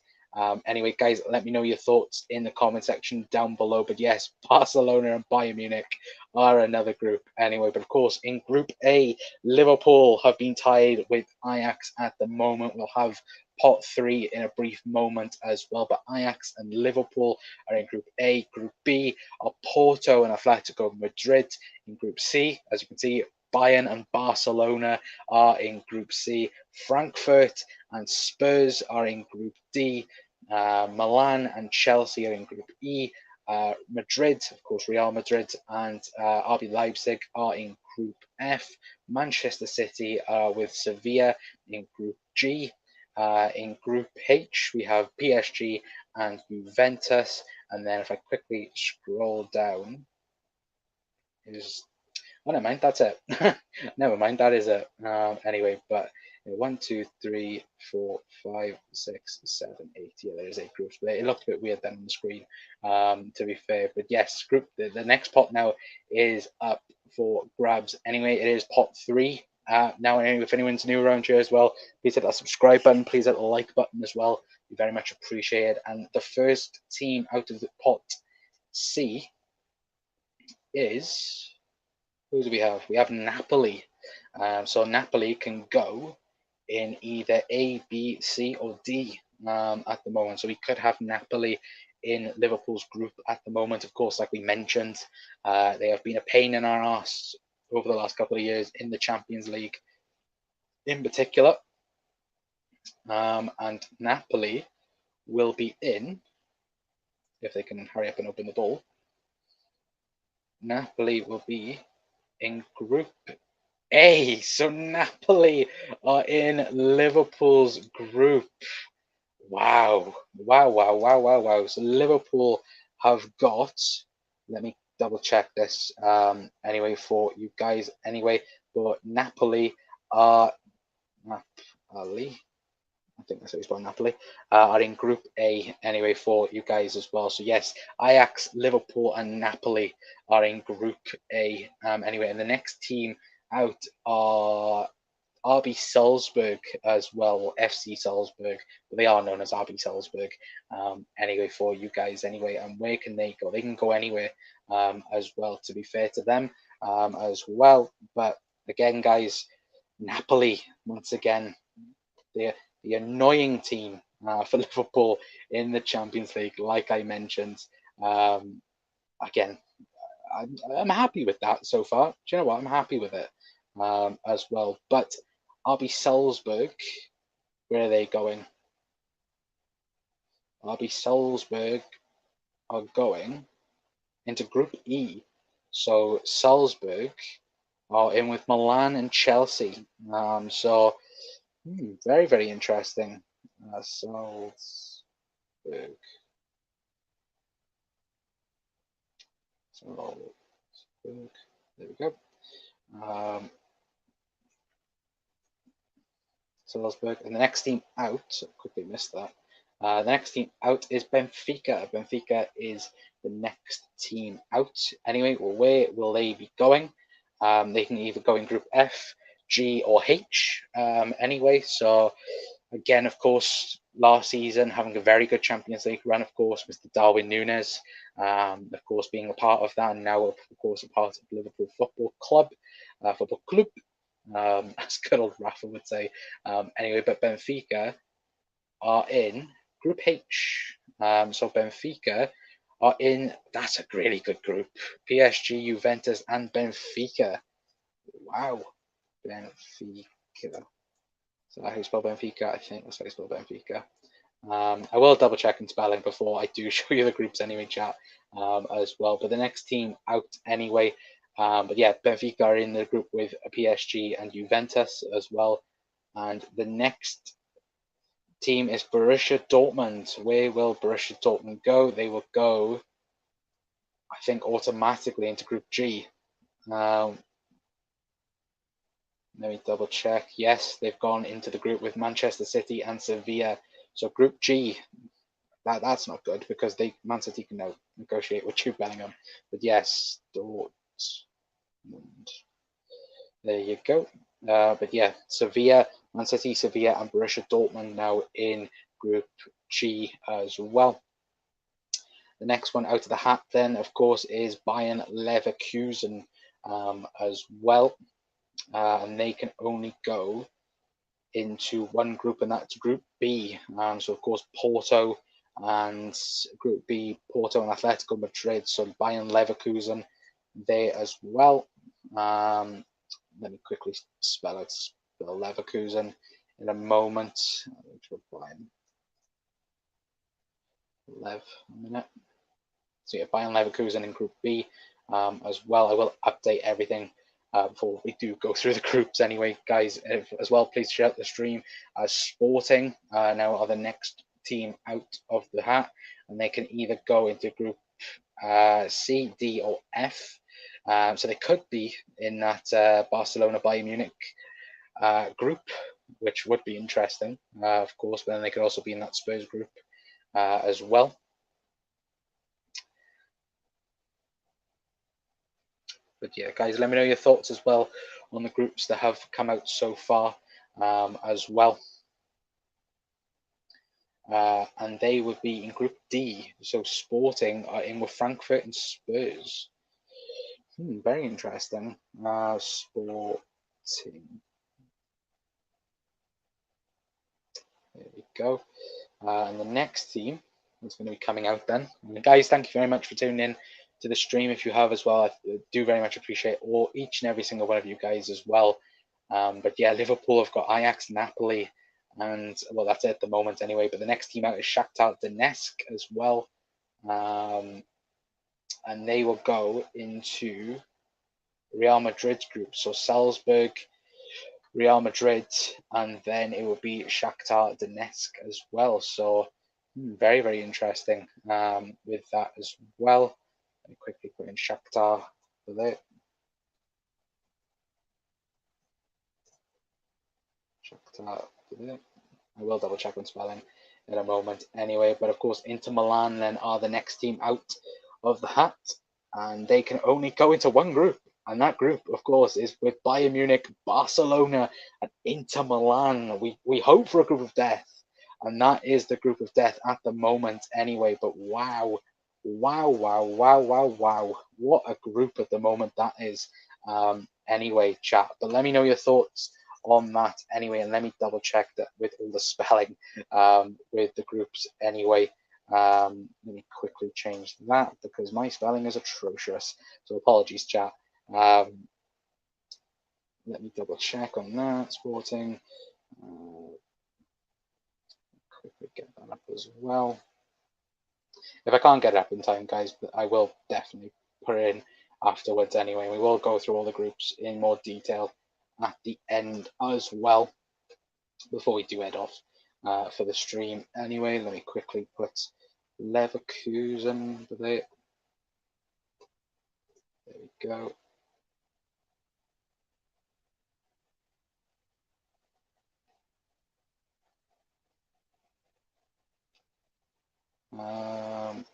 Anyway, guys, let me know your thoughts in the comment section down below. But yes, Barcelona and Bayern Munich are another group anyway. But of course, in Group A, Liverpool have been tied with Ajax at the moment. We'll have pot three in a brief moment as well. But Ajax and Liverpool are in Group A. Group B are Porto and Atletico Madrid. In Group C, as you can see, Bayern and Barcelona are in Group C. Frankfurt and Spurs are in Group D. Milan and Chelsea are in Group E. Madrid, of course, Real Madrid and RB Leipzig are in Group F. Manchester City are with Sevilla in Group G. In Group H, we have PSG and Juventus. And then if I quickly scroll down, oh, never mind, that's it. Never mind, that is it. Anyway, but 1, 2, 3, 4, 5, 6, 7, 8. Yeah, there is 8 groups, but it looked a bit weird then on the screen, to be fair. But yes, the next pot now is up for grabs. Anyway, it is pot 3. Now, if anyone's new around here as well, please hit that subscribe button. Please hit the like button as well. We very much appreciate it. And the first team out of the pot C is, who do we have? We have Napoli. So Napoli can go in either A, B, C, or D at the moment. So we could have Napoli in Liverpool's group at the moment. Of course, like we mentioned, they have been a pain in our arse over the last couple of years in the Champions League in particular. And Napoli will be in, if they can hurry up and open the ball, Napoli will be in Group A. So Napoli are in Liverpool's group. Wow. So Liverpool have got, let me double check this anyway for you guys anyway, but Napoli are, I think that's how you spell Napoli, are in Group A anyway for you guys as well. So yes, Ajax, Liverpool, and Napoli are in Group A anyway. And the next team out are RB Salzburg as well, or FC Salzburg, but they are known as RB Salzburg anyway for you guys anyway. And where can they go? They can go anywhere as well, to be fair to them as well. But again, guys, Napoli, once again, the annoying team for Liverpool in the Champions League, like I mentioned. Again, I'm happy with that so far. Do you know what? I'm happy with it as well. But RB Salzburg, where are they going? RB Salzburg are going into Group E. So Salzburg are in with Milan and Chelsea. So very, very interesting. Salzburg. Salzburg. There we go. Salzburg. And the next team out, quickly missed that. The next team out is Benfica. Benfica is the next team out. Anyway, well, where will they be going? They can either go in Group F, G, or H. Anyway, so again, of course, last season having a very good Champions League run, of course, Mr. Darwin Núñez, of course, being a part of that, and now, of course, a part of Liverpool Football Club, as good old Rafa would say. Anyway, but Benfica are in Group H. So Benfica are in, that's a really good group. PSG, Juventus, and Benfica. Wow. Benfica. So how you spell Benfica? I think that's how you spell Benfica. I will double check in spelling before I do show you the groups anyway, chat, as well. But the next team out anyway. But yeah, Benfica are in the group with PSG and Juventus as well. And the next team is Borussia Dortmund. Where will Borussia Dortmund go? They will go, I think, automatically into Group G. Let me double check. Yes, they've gone into the group with Manchester City and Sevilla. So Group G, that's not good because Man City can now negotiate with Jude Bellingham. But yes, Dortmund. There you go. But yeah, Sevilla, Man City, Sevilla, and Borussia Dortmund now in Group G as well. The next one out of the hat then, of course, is Bayern Leverkusen as well. And they can only go into one group, and that's Group B. So, of course, Porto and Group B, Porto and Atletico Madrid. So, Bayern Leverkusen there as well. Let me quickly spell Leverkusen in a moment. Lev, a minute. So yeah, Bayern Leverkusen in Group B as well. I will update everything before we do go through the groups anyway, guys. As well, please share the stream. Sporting now are the next team out of the hat, and they can either go into Group C, D, or F. So they could be in that Barcelona Bayern Munich group, which would be interesting, of course. But then they could also be in that Spurs group as well. But yeah, guys, let me know your thoughts as well on the groups that have come out so far as well. And they would be in Group D. So Sporting are in with Frankfurt and Spurs. Very interesting. Sporting. There we go. And the next team is going to be coming out then. And guys, thank you very much for tuning in to the stream. If you have as well, I do very much appreciate each and every single one of you guys as well. But yeah, Liverpool have got Ajax, Napoli, and well, that's it at the moment anyway. But the next team out is Shakhtar Donetsk as well. And they will go into Real Madrid's group. So Salzburg, Real Madrid, and then it would be Shakhtar Donetsk as well. So very, very interesting with that as well. Let me quickly put in Shakhtar for that. Shakhtar for that. I will double check on spelling in a moment anyway. But of course, Inter Milan then are the next team out of the hat, and they can only go into one group. And that group, of course, is with Bayern Munich, Barcelona, and Inter Milan. We hope for a group of death, and that is the group of death at the moment anyway. But wow. What a group at the moment that is. Anyway, chat. But let me know your thoughts on that anyway, and let me double check that with all the spelling with the groups anyway. Let me quickly change that because my spelling is atrocious. So apologies, chat. Let me double check on that. Sporting. Quickly get that up as well. If I can't get it up in time, guys, I will definitely put it in afterwards anyway. We will go through all the groups in more detail at the end as well before we do head off for the stream. Anyway, let me quickly put Leverkusen with it. There we go.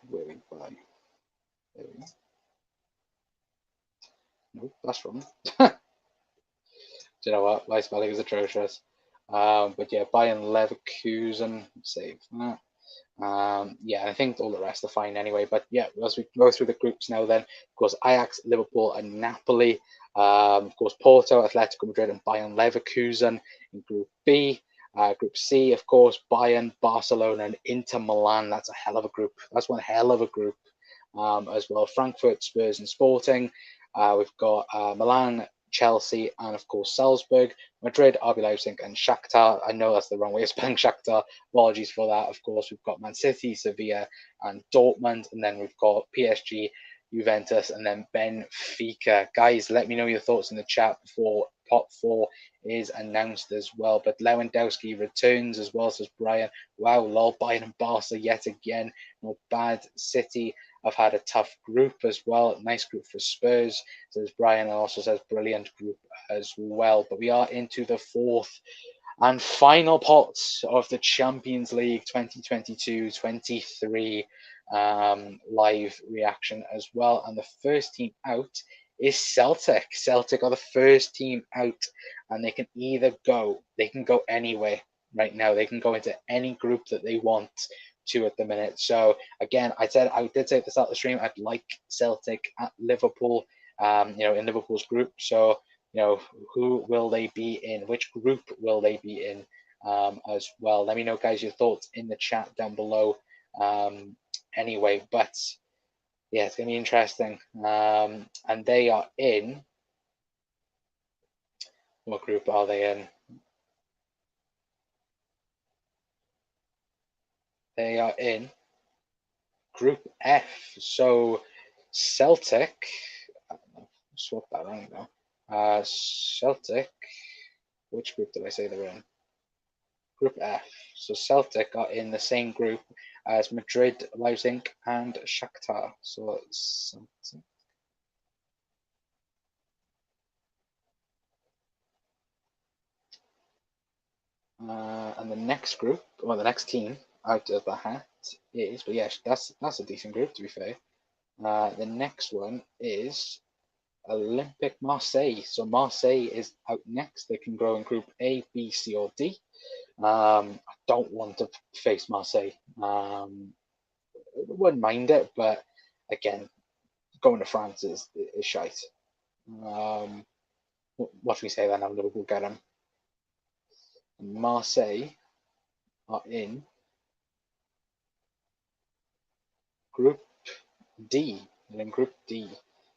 Where we buy? There we go. Nope, that's wrong. Do you know what? My spelling is atrocious. But yeah, Bayern Leverkusen, save that. Yeah, I think all the rest are fine anyway. But yeah, as we go through the groups now, then of course Ajax, Liverpool, and Napoli. Of course Porto, Atletico Madrid, and Bayern Leverkusen in Group B. Group C, of course, Bayern, Barcelona, and Inter Milan. That's a hell of a group. That's one hell of a group as well. Frankfurt, Spurs, and Sporting. We've got Milan, Chelsea, and of course Salzburg, Madrid, RB Leipzig, and Shakhtar. I know that's the wrong way of spelling Shakhtar. Apologies for that. Of course, we've got Man City, Sevilla, and Dortmund, and then we've got PSG, Juventus, and then Benfica. Guys, let me know your thoughts in the chat before top four is announced as well. But Lewandowski returns as well, says Brian. Wow, lol, Bayern and Barca yet again. Not bad. City have had a tough group as well. Nice group for Spurs, says Brian, and also says brilliant group as well. But we are into the fourth and final pot of the Champions League 2022-23 live reaction as well. And the first team out is Celtic. Celtic are the first team out, and they can go anywhere right now. They can go into any group that they want to at the minute. So again, I did say at the start of the stream, I'd like Celtic at Liverpool, in Liverpool's group. So, who will they be in? Which group will they be in as well? Let me know, guys, your thoughts in the chat down below. Anyway, but yeah, it's going to be interesting. And they are in. What group are they in? They are in Group F. So Celtic. Swap that around now. Celtic. Which group did I say they're in? Group F. So Celtic are in the same group as Madrid, Leipzig, and Shakhtar. So Celtic. And the next group, well, the next team out of the hat is, but yeah, that's a decent group to be fair. The next one is Olympic Marseille. So Marseille is out next. They can go in Group A, B, C, or D. I don't want to face Marseille. Wouldn't mind it, but again, going to France is shite. What should we say then? Now Liverpool get them. Marseille are in Group D. They're in Group D.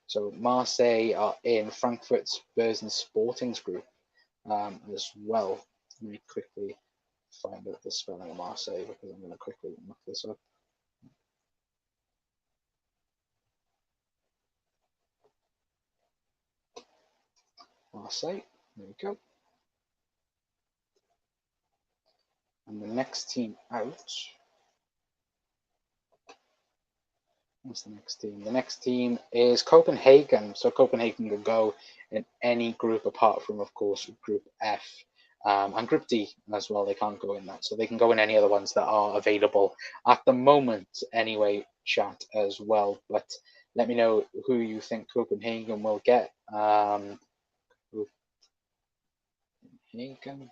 So Marseille are in Frankfurt, Spurs, and Sporting's group as well. Let me quickly find out the spelling of Marseille because I'm going to quickly look this up. Marseille, there we go. And the next team out. What's the next team? The next team is Copenhagen. So Copenhagen can go in any group apart from, of course, Group F and Group D as well. They can't go in that. So they can go in any other ones that are available at the moment anyway, chat as well. But let me know who you think Copenhagen will get. Copenhagen.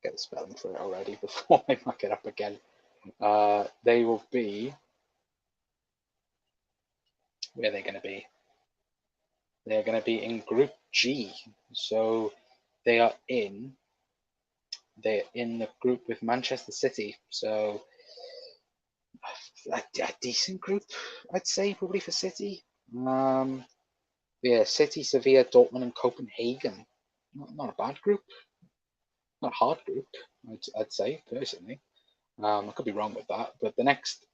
Get the spelling for it already before I muck it up again. They will be. Where are they going to be? They're going to be in Group G. So they are in. They're in the group with Manchester City. So a decent group, I'd say, probably for City. Yeah, City, Sevilla, Dortmund, and Copenhagen. Not a bad group. Not a hard group, I'd say personally. I could be wrong with that, but the next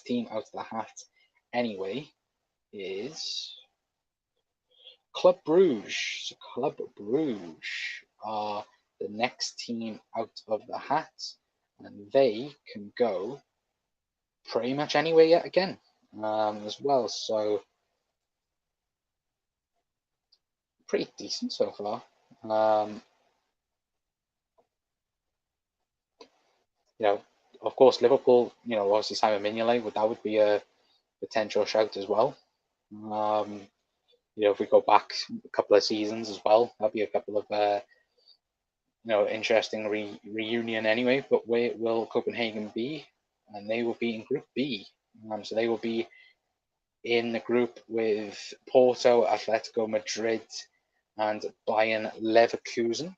team out of the hat anyway is Club Brugge. So Club Brugge are the next team out of the hat, and they can go pretty much anywhere yet again as well. So pretty decent so far. Of course, Liverpool. Obviously Simon Mignolet, that would be a potential shout as well. If we go back a couple of seasons as well, that'll be a couple of interesting reunion anyway. But where will Copenhagen be? And they will be in Group B. So they will be in the group with Porto, Atletico Madrid, and Bayern Leverkusen.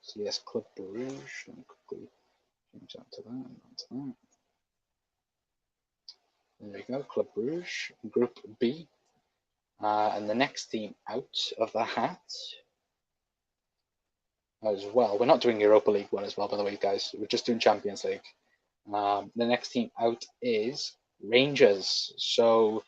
So yes, Club Brugge. Let me quickly change that to that. There we go, Club Brugge, Group B. And the next team out of the hat as well. We're not doing Europa League one as well, by the way, guys. We're just doing Champions League. The next team out is Rangers. So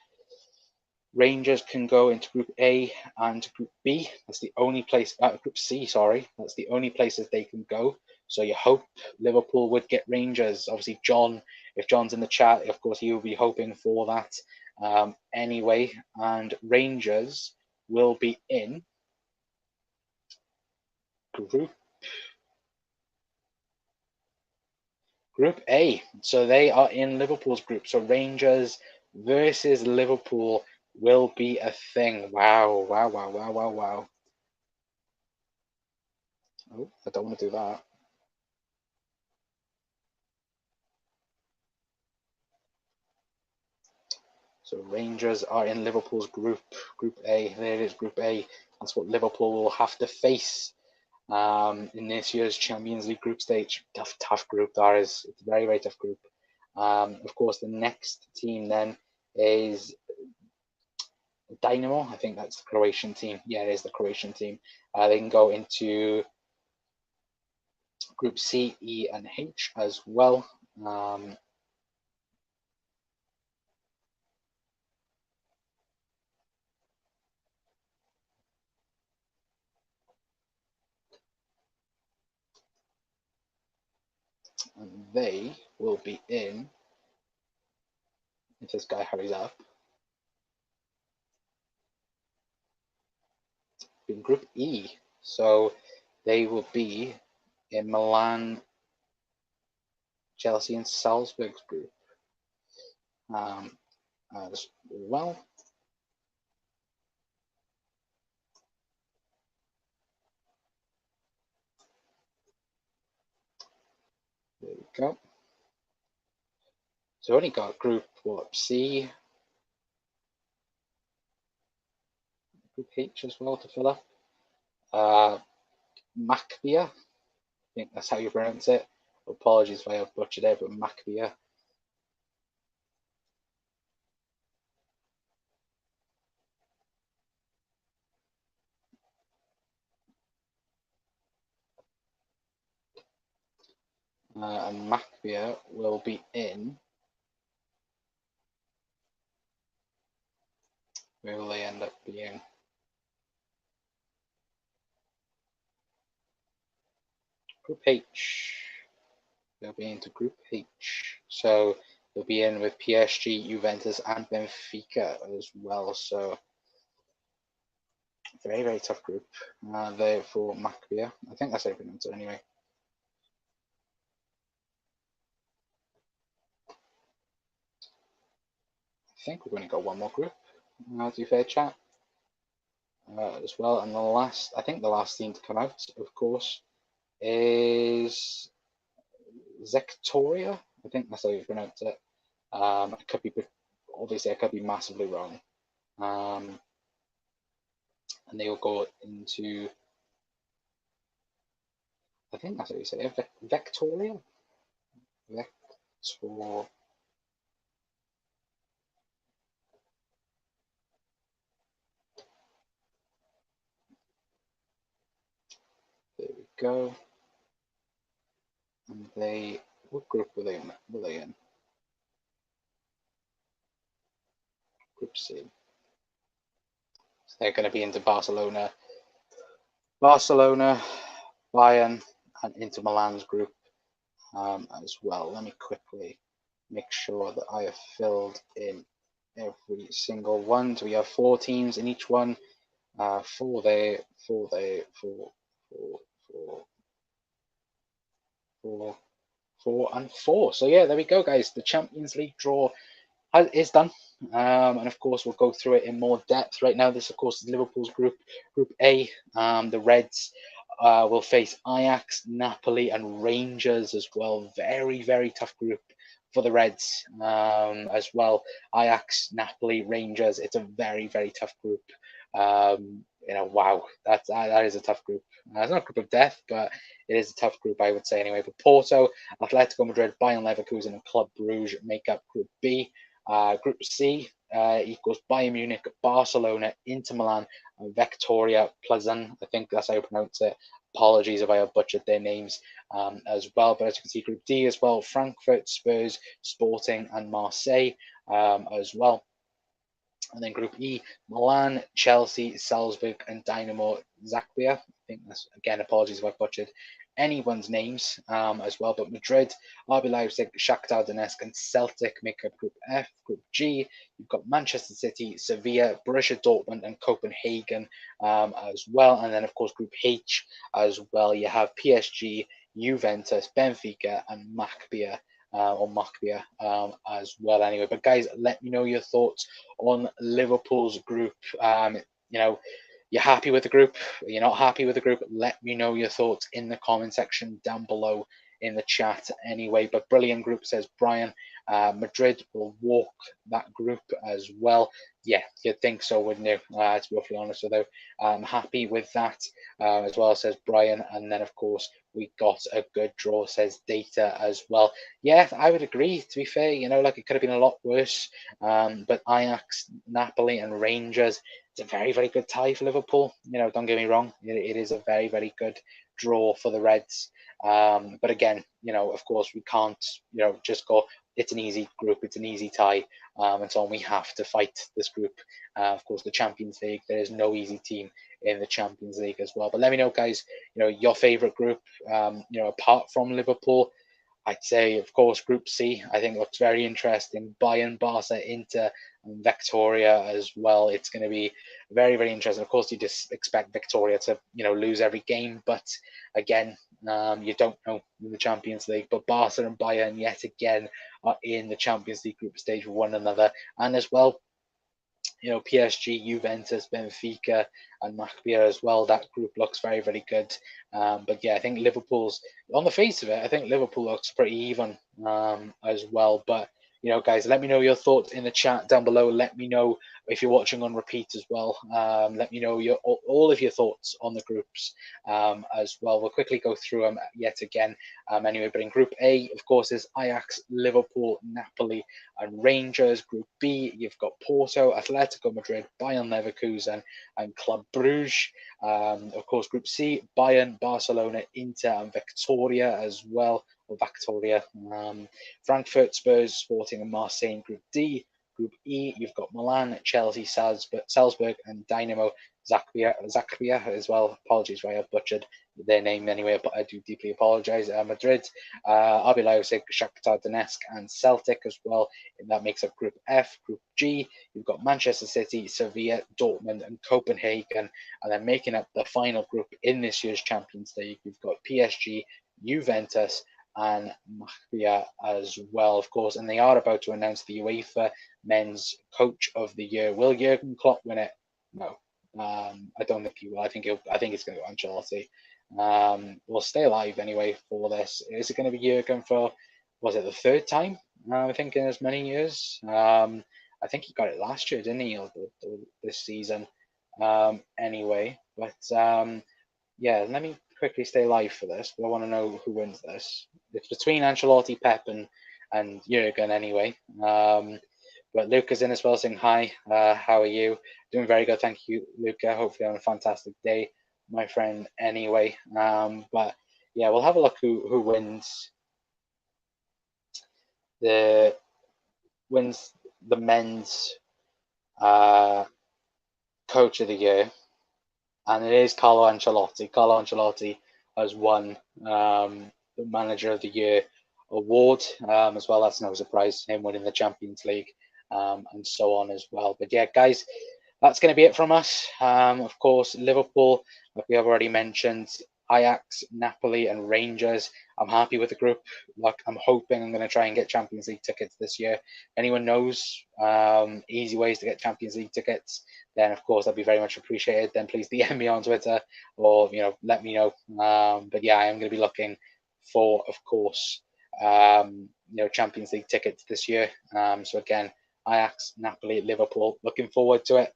Rangers can go into Group A and Group B. That's the only place. Group C, sorry. That's the only places they can go. So you hope Liverpool would get Rangers. Obviously, John, if John's in the chat, of course, he will be hoping for that anyway. And Rangers will be in Group A. So they are in Liverpool's group. So Rangers versus Liverpool will be a thing. Wow, wow, wow, wow, wow, wow. Oh, I don't want to do that. So Rangers are in Liverpool's group, Group A. There it is, Group A. That's what Liverpool will have to face in this year's Champions League group stage. Tough group that is. It's a very, very tough group. Of course, the next team then is Dynamo. I think that's the Croatian team. Yeah, it is the Croatian team. They can go into Group C, E, and H as well. And they will be in, if this guy hurries up, in Group E. So they will be in Milan Chelsea and Salzburg's group as well. There we go. So only got Group C, Group H as well to fill up. Macbia, I think that's how you pronounce it. Apologies if I have butchered it, but Macbia. And Macbia will be in. Where will they end up being? Group H. They'll be into Group H. So they'll be in with PSG, Juventus, and Benfica as well. So very, very tough group there for Macbia. I think that's how you pronounce it anyway. I think we've only got one more group. To be fair, chat. As well, and I think the last team to come out, of course, is Zectoria. I think that's how you pronounce it. It could be, obviously, I could be massively wrong. And they will go into, I think that's how you say it, Victoria? Vector. There we go. And they, what group were they in? Group C. So they're going to be into Barcelona, Bayern, and Inter Milan's group as well. Let me quickly make sure that I have filled in every single one. So we have 4 teams in each one. 4 there, 4 there, 4, 4, 4, 4, 4, and 4. So yeah, there we go, guys. The Champions League draw is done. And of course, we'll go through it in more depth. Right now, this, of course, is Liverpool's group, Group A. The Reds will face Ajax, Napoli, and Rangers as well. Very, very tough group for the Reds as well. Ajax, Napoli, Rangers. It's a very, very tough group. Wow, that is a tough group. It's not a group of death, but it is a tough group, I would say anyway. But Porto, Atletico Madrid, Bayern Leverkusen, and Club Brugge make up Group B. Group C equals Bayern Munich, Barcelona, Inter Milan, and Victoria Plzen. I think that's how you pronounce it. Apologies if I have butchered their names as well. But as you can see, Group D as well, Frankfurt, Spurs, Sporting, and Marseille as well. And then Group E, Milan, Chelsea, Salzburg, and Dynamo Zagreb. I think that's, again, apologies if I butchered anyone's names as well. But Madrid, RB Leipzig, Shakhtar Donetsk, and Celtic make up Group F. Group G, you've got Manchester City, Sevilla, Borussia Dortmund, and Copenhagen as well. And then, of course, Group H as well. You have PSG, Juventus, Benfica, and Maccabi as well anyway. But guys, let me know your thoughts on Liverpool's group. You're happy with the group? You're not happy with the group? Let me know your thoughts in the comment section down below in the chat anyway. But brilliant group, says Brian. Madrid will walk that group as well. Yeah, you'd think so, wouldn't you? To be awfully honest with you. I'm happy with that as well, says Brian. And then, of course, we got a good draw, says Data as well. Yeah, I would agree, to be fair. It could have been a lot worse. But Ajax, Napoli, and Rangers, it's a very, very good tie for Liverpool. Don't get me wrong. It is a very, very good draw for the Reds. But again, of course, we can't, just go, it's an easy group, it's an easy tie, and so on. We have to fight this group. Of course, the Champions League, there is no easy team in the Champions League as well. But let me know, guys, your favourite group, apart from Liverpool. I'd say, of course, Group C, I think looks very interesting. Bayern, Barca, Inter, and Victoria as well. It's going to be very, very interesting. Of course, you just expect Victoria to, lose every game. But again, you don't know in the Champions League. But Barca and Bayern yet again are in the Champions League group stage with one another, and as well, PSG, Juventus, Benfica, and Maccabi as well. That group looks very, very good. But yeah, I think Liverpool's, on the face of it, I think Liverpool looks pretty even as well. But guys, let me know your thoughts in the chat down below. Let me know if you're watching on repeat as well. Let me know all of your thoughts on the groups as well. We'll quickly go through them yet again. Anyway, but in Group A, of course, is Ajax, Liverpool, Napoli, and Rangers. Group B, you've got Porto, Atletico Madrid, Bayern Leverkusen, and Club Brugge. Of course, Group C, Bayern, Barcelona, Inter, and Victoria as well. Or Victoria. Frankfurt, Spurs, Sporting, and Marseille in Group D. Group E, you've got Milan, Chelsea, Salzburg, and Dynamo Zagreb as well. Apologies if I have butchered their name anyway, but I do deeply apologise. Madrid, RB Leipzig, Shakhtar Donetsk, and Celtic as well. And that makes up Group F. Group G, you've got Manchester City, Sevilla, Dortmund, and Copenhagen. And then making up the final group in this year's Champions League, you've got PSG, Juventus, and Maccabi as well, of course. And they are about to announce the UEFA Men's Coach of the Year. Will Jurgen Klopp win it? No. I don't think he will. I think it's going to go Ancelotti. We'll stay alive anyway for this. Is it going to be Jurgen for, was it the third time? I think in as many years. I think he got it last year, didn't he? Or this season. Anyway, but yeah, let me quickly stay live for this, but I want to know who wins this. It's between Ancelotti, Pep, and Jurgen anyway. But Luca's in as well, saying hi. How are you? Doing very good, thank you, Luca. Hopefully on a fantastic day, my friend. Anyway, but yeah, we'll have a look who wins the men's Coach of the Year. And it is Carlo Ancelotti. Carlo Ancelotti has won the Manager of the Year award as well. That's no surprise, him winning the Champions League and so on as well. But yeah, guys, that's going to be it from us. Of course, Liverpool, like we have already mentioned, Ajax, Napoli, and Rangers. I'm happy with the group. Like, I'm hoping I'm going to try and get Champions League tickets this year. If anyone knows easy ways to get Champions League tickets, then of course that'd be very much appreciated. Then please DM me on Twitter or let me know. But yeah, I am going to be looking for, of course, Champions League tickets this year. So again, Ajax, Napoli, Liverpool. Looking forward to it.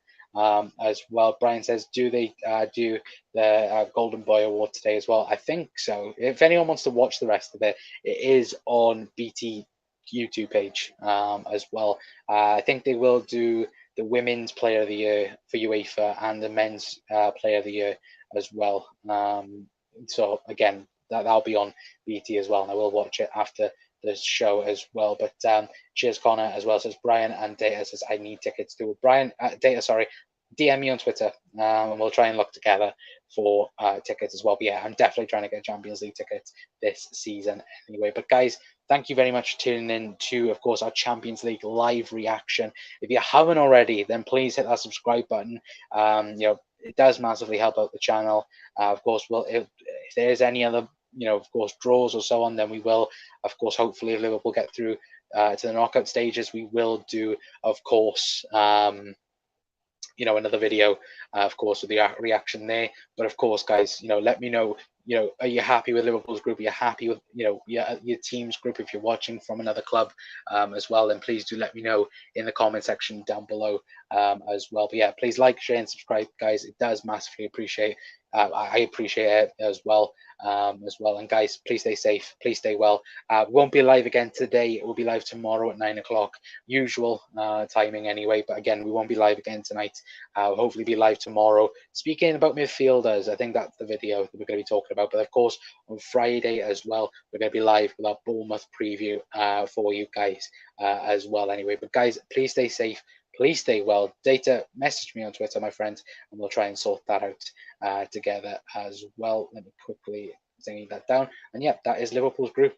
As well. Brian says, do they do the Golden Boy Award today as well? I think so. If anyone wants to watch the rest of it, it is on BT YouTube page as well. I think they will do the Women's Player of the Year for UEFA and the Men's Player of the Year as well. So again, that'll be on BT as well, and I will watch it after the show as well. But cheers, Connor, as well, says Brian, and Data says I need tickets too. Brian, Data, sorry, DM me on Twitter, and we'll try and look together for tickets as well. But yeah, I'm definitely trying to get Champions League tickets this season anyway. But guys, thank you very much for tuning in to, of course, our Champions League live reaction. If you haven't already, then please hit that subscribe button. It does massively help out the channel. Of course, if there's any other of course, draws or so on, then we will, of course, hopefully if Liverpool get through to the knockout stages, we will do, of course, another video, of course, with the reaction there. But of course, guys, let me know, are you happy with Liverpool's group? Are you happy with, your team's group? If you're watching from another club as well, then please do let me know in the comment section down below as well. But yeah, please like, share, and subscribe, guys. It does massively appreciate. I appreciate it as well. And guys, please stay safe, please stay well. We won't be live again today. It will be live tomorrow at 9 o'clock, usual timing anyway. But again, we won't be live again tonight. Hopefully be live tomorrow, speaking about midfielders. I think that's the video that we're going to be talking about. But of course, on Friday as well, we're going to be live with our Bournemouth preview for you guys as well anyway. But guys, please stay safe, please stay well. Data, message me on Twitter, my friend, and we'll try and sort that out together as well. Let me quickly sing that down. And yeah, that is Liverpool's group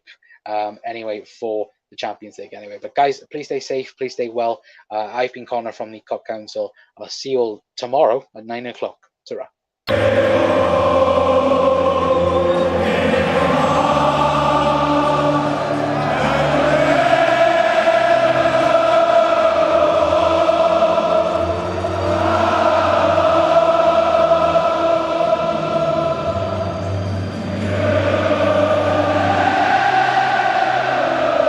anyway for the Champions League anyway. But guys, please stay safe, please stay well. I've been Connor from the COP Council. I'll see you all tomorrow at 9 o'clock. Ta-ra.